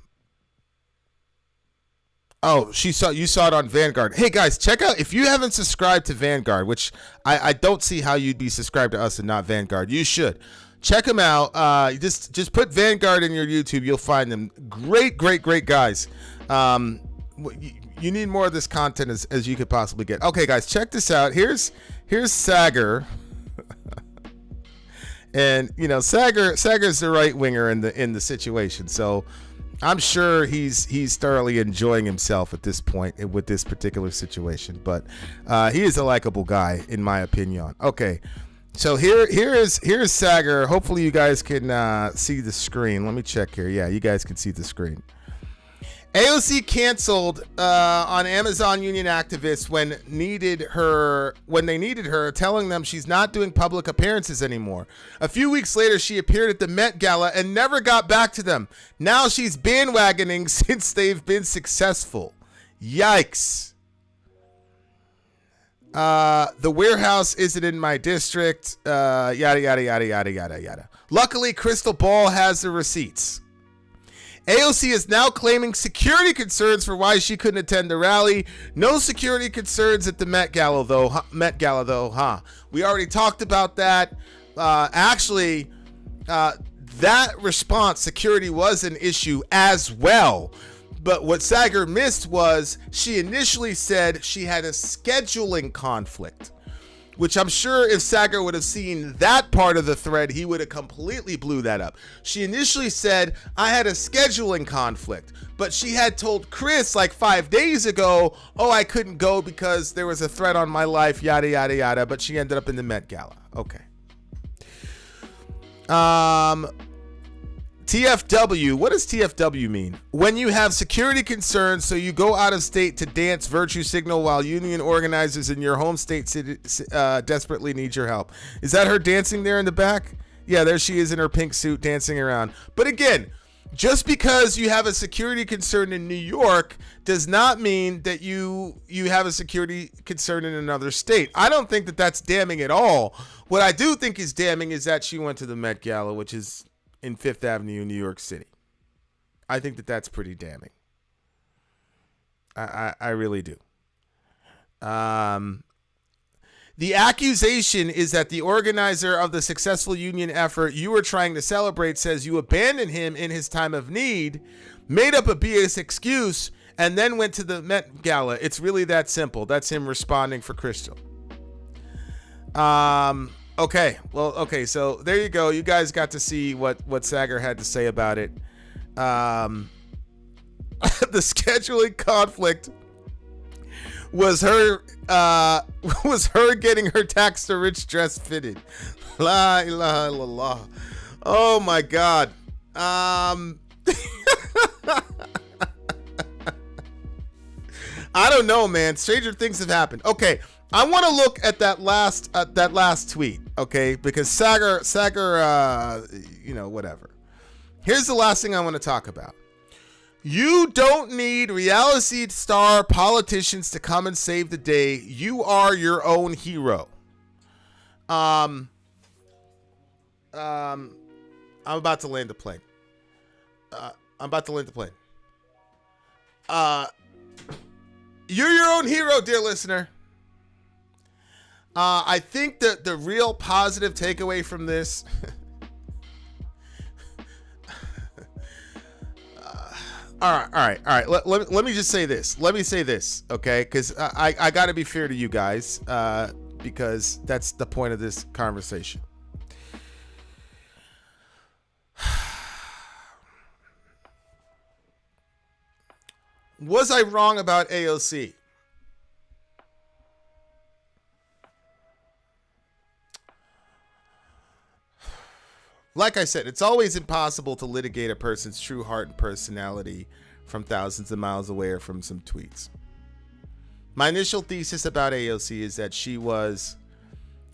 you saw it on Vanguard. Hey guys, check out, if you haven't subscribed to Vanguard, which I don't see how you'd be subscribed to us and not Vanguard. You should. Check them out. Just put Vanguard in your YouTube. You'll find them. Great guys. You need more of this content as you could possibly get. Okay, guys, check this out. Here's Sager. And Sager's the right winger in the situation. So I'm sure he's thoroughly enjoying himself at this point with this particular situation. But he is a likable guy, in my opinion. Okay. So here's Sager. Hopefully you guys can see the screen. Let me check here. Yeah, you guys can see the screen. AOC canceled on Amazon union activists when they needed her, telling them she's not doing public appearances anymore. A few weeks later, she appeared at the Met Gala and never got back to them. Now she's bandwagoning since they've been successful. Yikes. The warehouse isn't in my district. Yada, yada, yada, yada, yada, yada. Luckily, Crystal Ball has the receipts. AOC is now claiming security concerns for why she couldn't attend the rally. No security concerns at the Met Gala, though. We already talked about that. Actually, that response, security was an issue as well. But what Sagar missed was she initially said she had a scheduling conflict, which I'm sure if Sagar would have seen that part of the thread, he would have completely blew that up. She initially said, I had a scheduling conflict, but she had told Chris like 5 days ago, oh, I couldn't go because there was a threat on my life, yada, yada, yada, but she ended up in the Met Gala. Okay. TFW, what does TFW mean? When you have security concerns, so you go out of state to dance virtue signal while union organizers in your home state desperately need your help. Is that her dancing there in the back? Yeah, there she is in her pink suit dancing around. But again, just because you have a security concern in New York does not mean that you have a security concern in another state. I don't think that that's damning at all. What I do think is damning is that she went to the Met Gala, which is in Fifth Avenue in New York City. I think that that's pretty damning. I really do. The accusation is that the organizer of the successful union effort you were trying to celebrate says you abandoned him in his time of need, made up a BS excuse, and then went to the Met Gala. It's really that simple. That's him responding for Crystal. Okay, well, okay, so there you go. You guys got to see what Sagar had to say about it. The scheduling conflict was her getting her tax to rich dress fitted. La ilaha illallah. Oh my God. I don't know, man. Stranger things have happened. Okay. I want to look at that last tweet, okay? Because Sagar, whatever. Here's the last thing I want to talk about. You don't need reality star politicians to come and save the day. You are your own hero. I'm about to land the plane. You're your own hero, dear listener. I think that the real positive takeaway from this all right. Let me just say this. Let me say this, okay? Because I got to be fair to you guys, because that's the point of this conversation. Was I wrong about AOC? Like I said, it's always impossible to litigate a person's true heart and personality from thousands of miles away or from some tweets. My initial thesis about AOC is that she was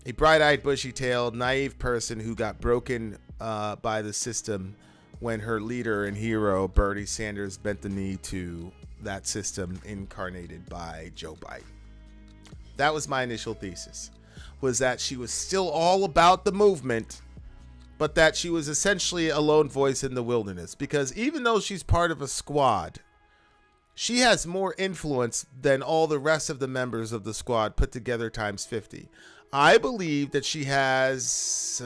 a bright-eyed, bushy-tailed, naive person who got broken by the system when her leader and hero, Bernie Sanders, bent the knee to that system incarnated by Joe Biden. That was my initial thesis, was that she was still all about the movement, but that she was essentially a lone voice in the wilderness. Because even though she's part of a squad, she has more influence than all the rest of the members of the squad put together times 50. I believe that she has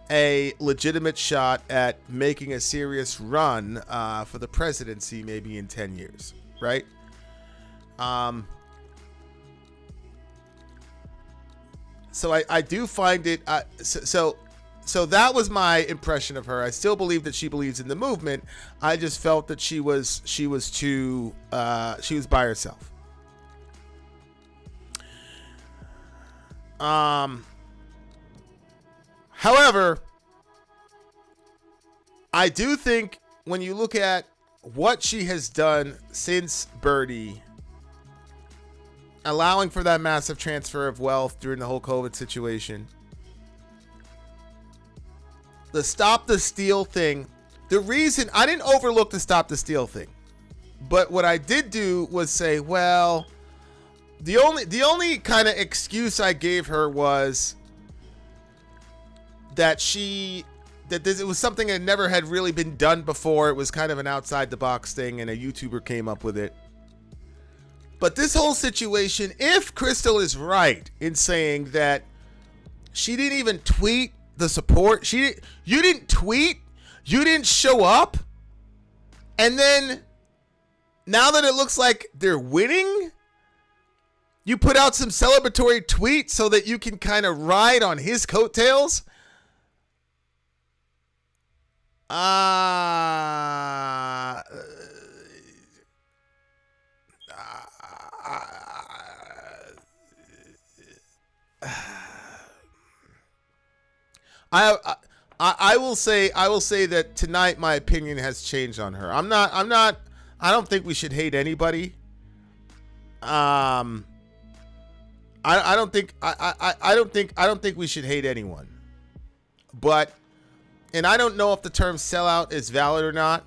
a legitimate shot at making a serious run for the presidency maybe in 10 years, right? So I do find it so that was my impression of her. I still believe that she believes in the movement. I just felt that she was by herself. However, I do think when you look at what she has done since Birdie, allowing for that massive transfer of wealth during the whole COVID situation, the Stop the Steal thing, the reason I didn't overlook the Stop the Steal thing, but what I did do was say, well, the only kind of excuse I gave her was that it was something that never had really been done before. It was kind of an outside the box thing, and a YouTuber came up with it. But this whole situation, if Crystal is right in saying that she didn't even tweet the support, you didn't tweet, You didn't show up? And then, now that it looks like they're winning, you put out some celebratory tweet so that you can kind of ride on his coattails? I will say that tonight my opinion has changed on her. I don't think we should hate anybody. I don't think we should hate anyone. But, and I don't know if the term sellout is valid or not.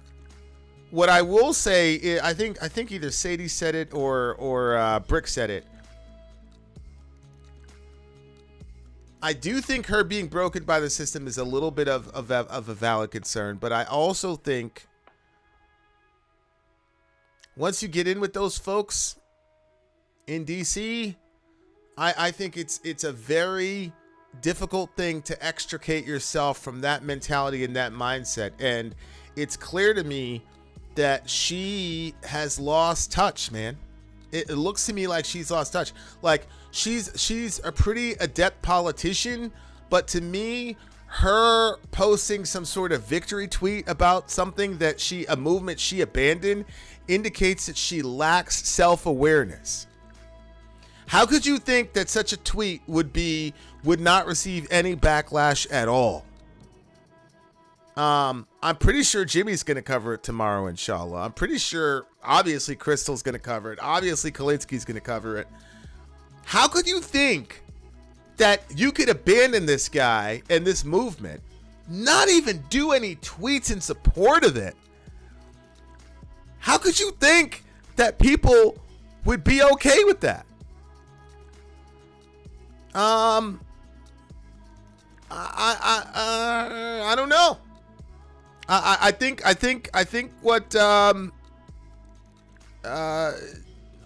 What I will say is, I think either Sadie said it or Brick said it. I do think her being broken by the system is a little bit of a valid concern, but I also think once you get in with those folks in DC, I think it's a very difficult thing to extricate yourself from that mentality and that mindset. And it's clear to me that she has lost touch, man. It looks to me like she's lost touch. Like she's a pretty adept politician, but to me, her posting some sort of victory tweet about something that a movement she abandoned, indicates that she lacks self-awareness. How could you think that such a tweet would not receive any backlash at all? I'm pretty sure Jimmy's going to cover it tomorrow, inshallah. I'm pretty sure, obviously, Crystal's going to cover it. Obviously, Kalinsky's going to cover it. How could you think that you could abandon this guy and this movement, not even do any tweets in support of it? How could you think that people would be okay with that? I don't know. I think what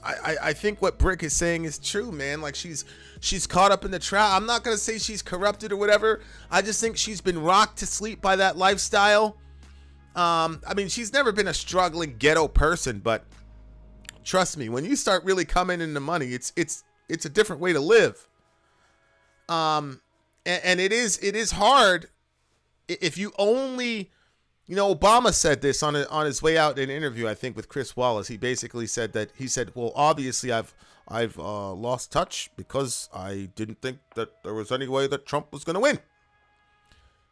I think what Brick is saying is true, man. Like she's caught up in the trap. I'm not gonna say she's corrupted or whatever. I just think she's been rocked to sleep by that lifestyle. I mean, she's never been a struggling ghetto person, but trust me, when you start really coming into money, it's a different way to live. And it is hard if you only, Obama said this on his way out in an interview, I think with Chris Wallace. He basically said that well, obviously I've lost touch because I didn't think that there was any way that Trump was going to win.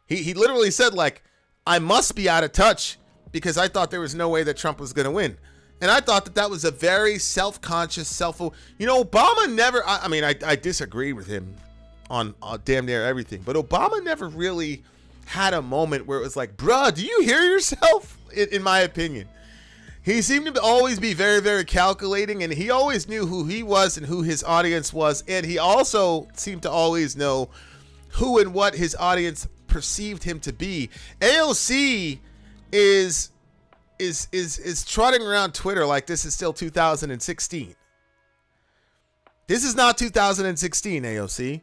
He literally said, like, I must be out of touch because I thought there was no way that Trump was going to win. And I thought that was a very self-conscious, Obama never, I disagree with him on damn near everything, but Obama never really had a moment where it was like, bruh, do you hear yourself? In my opinion, he seemed to always be very, very calculating, and he always knew who he was and who his audience was, and he also seemed to always know who and what his audience perceived him to be. AOC is trotting around Twitter like this is still 2016. This is not 2016, AOC.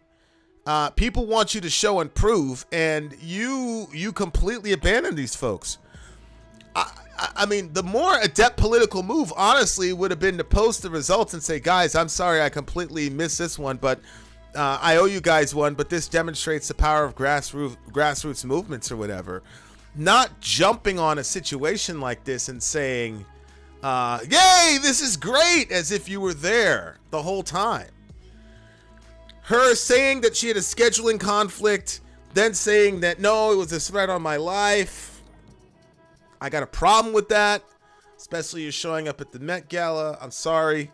People want you to show and prove, and you completely abandon these folks. I mean, the more adept political move, honestly, would have been to post the results and say, guys, I'm sorry I completely missed this one, but I owe you guys one, but this demonstrates the power of grassroots movements or whatever. Not jumping on a situation like this and saying, yay, this is great, as if you were there the whole time. Her saying that she had a scheduling conflict, then saying that, no, it was a threat on my life. I got a problem with that, especially you showing up at the Met Gala. I'm sorry.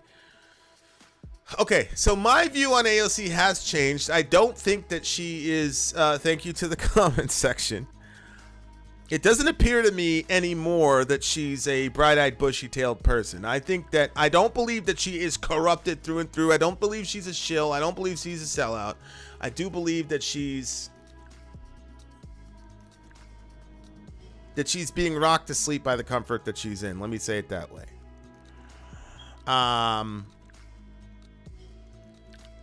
Okay, so my view on AOC has changed. I don't think that she is, thank you to the comments section. It doesn't appear to me anymore that she's a bright-eyed, bushy-tailed person. I don't believe that she is corrupted through and through. I don't believe she's a shill. I don't believe she's a sellout. I do believe that she's being rocked to sleep by the comfort that she's in. Let me say it that way.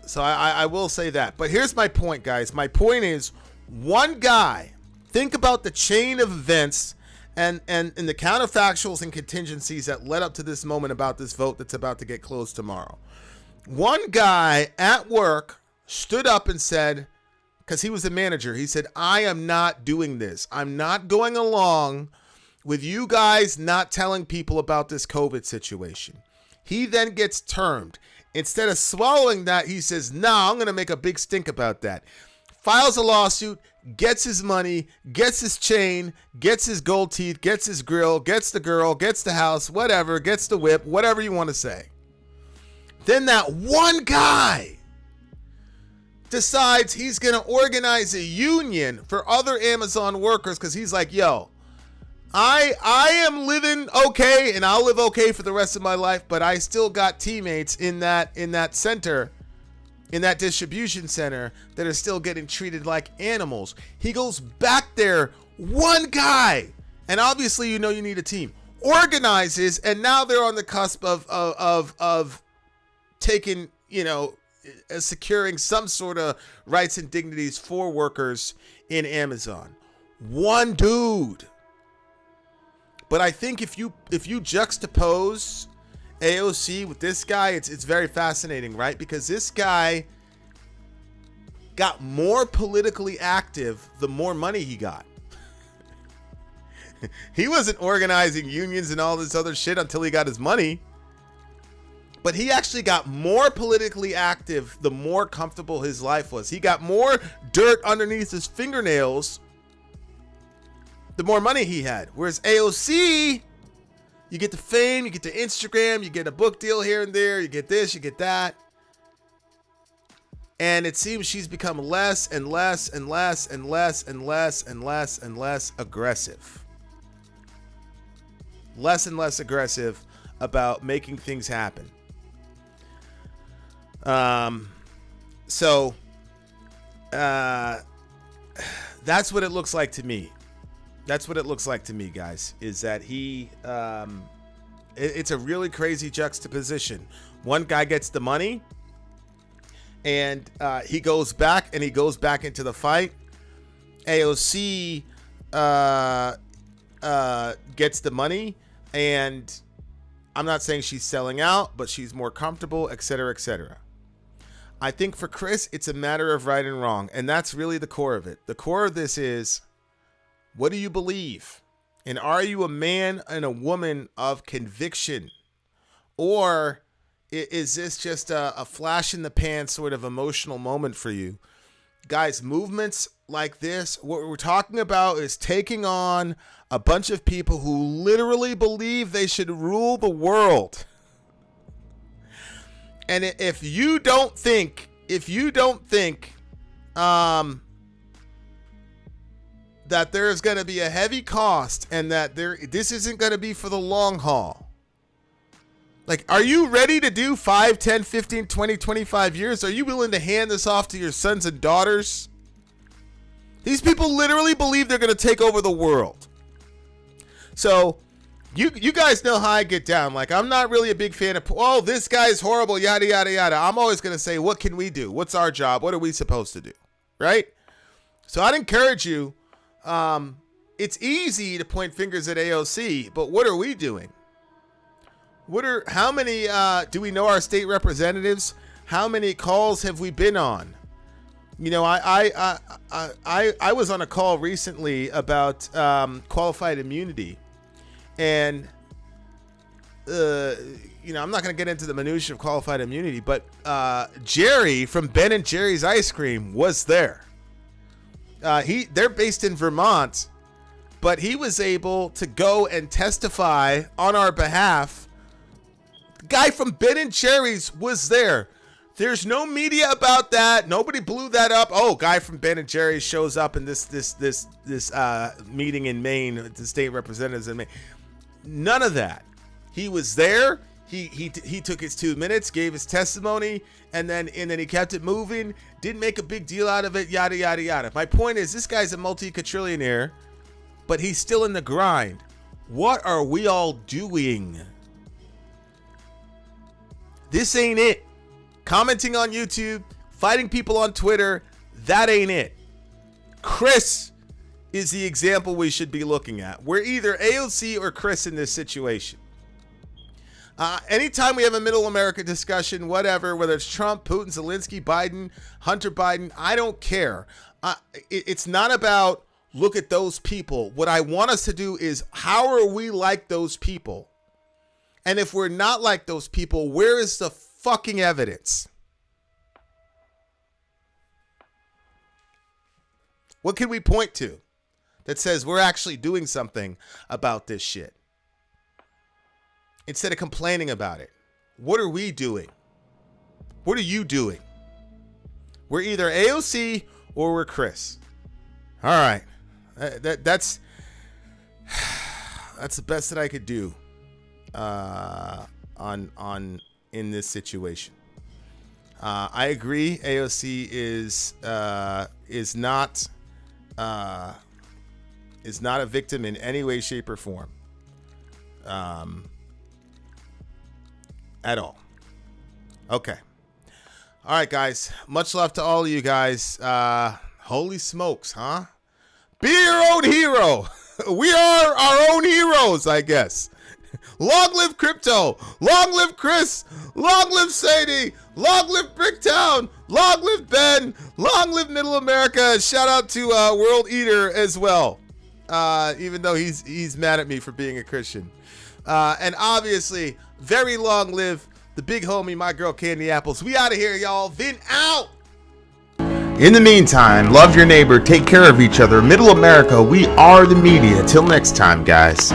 So I will say that. But here's my point, guys. My point is, one guy Think about the chain of events and the counterfactuals and contingencies that led up to this moment about this vote that's about to get closed tomorrow. One guy at work stood up and said, because he was the manager, he said, I am not doing this. I'm not going along with you guys not telling people about this COVID situation. He then gets termed. Instead of swallowing that, he says, nah, I'm going to make a big stink about that. Files a lawsuit, gets his money, gets his chain, gets his gold teeth, gets his grill, gets the girl, gets the house, whatever, gets the whip, whatever you want to say. Then that one guy decides he's going to organize a union for other Amazon workers because he's like, yo, I am living okay and I'll live okay for the rest of my life, but I still got teammates in that center, in that distribution center that are still getting treated like animals. He goes back there, one guy, and obviously you need a team, organizes, and now they're on the cusp of taking, securing some sort of rights and dignities for workers in Amazon. One dude. But I think if you juxtapose AOC with this guy, it's very fascinating, right? Because this guy got more politically active the more money he got. He wasn't organizing unions and all this other shit until he got his money. But he actually got more politically active the more comfortable his life was. He got more dirt underneath his fingernails the more money he had. Whereas AOC, you get the fame, you get the Instagram, you get a book deal here and there, you get this, you get that. And it seems she's become less and less and less and less and less and less and less aggressive. Less and less aggressive about making things happen. So that's what it looks like to me. That's what it looks like to me, guys, is that it's a really crazy juxtaposition. One guy gets the money and he goes back into the fight. AOC gets the money, and I'm not saying she's selling out, but she's more comfortable, etc., etc. I think for Chris, it's a matter of right and wrong, and that's really the core of it. The core of this is, what do you believe? And are you a man and a woman of conviction? Or is this just a flash in the pan sort of emotional moment for you? Guys, movements like this, what we're talking about is taking on a bunch of people who literally believe they should rule the world. And if you don't think that there is going to be a heavy cost and that this isn't going to be for the long haul. Like, are you ready to do 5, 10, 15, 20, 25 years? Are you willing to hand this off to your sons and daughters? These people literally believe they're going to take over the world. So you guys know how I get down. Like, I'm not really a big fan of, oh, this guy's horrible, yada, yada, yada. I'm always going to say, what can we do? What's our job? What are we supposed to do? Right? So I'd encourage you. It's easy to point fingers at AOC, but what are we doing? How many, do we know our state representatives? How many calls have we been on? I was on a call recently about, qualified immunity, and, I'm not going to get into the minutia of qualified immunity, but, Jerry from Ben and Jerry's Ice Cream was there. They're based in Vermont, but he was able to go and testify on our behalf. The guy from Ben and Jerry's was there. There's no media about that. Nobody blew that up. Oh, guy from Ben and Jerry's shows up in this meeting in Maine, the state representatives in Maine. None of that. He was there. He took his 2 minutes, gave his testimony, and then he kept it moving. Didn't make a big deal out of it, yada, yada, yada. My point is, this guy's a multi-quadrillionaire, but he's still in the grind. What are we all doing? This ain't it. Commenting on YouTube, fighting people on Twitter, that ain't it. Chris is the example we should be looking at. We're either AOC or Chris in this situation. Anytime we have a middle America discussion, whatever, whether it's Trump, Putin, Zelensky, Biden, Hunter Biden, I don't care. It's not about look at those people. What I want us to do is how are we like those people? And if we're not like those people, where is the fucking evidence? What can we point to that says we're actually doing something about this shit? Instead of complaining about it. What are we doing? What are you doing? We're either AOC or we're Chris. All right. That's the best that I could do in this situation. I agree. AOC is not a victim in any way, shape, or form. At all. Okay. All right, guys. Much love to all of you guys. Holy smokes, huh? Be your own hero. We are our own heroes, I guess. Long live crypto. Long live Chris. Long live Sadie. Long live Bricktown. Long live Ben. Long live Middle America. Shout out to World Eater as well. Even though he's mad at me for being a Christian. And obviously, very long live the big homie, my girl Candy Apples. We out of here, y'all. Vin out. In the meantime, love your neighbor, take care of each other. Middle America, we are the media. Till next time, guys.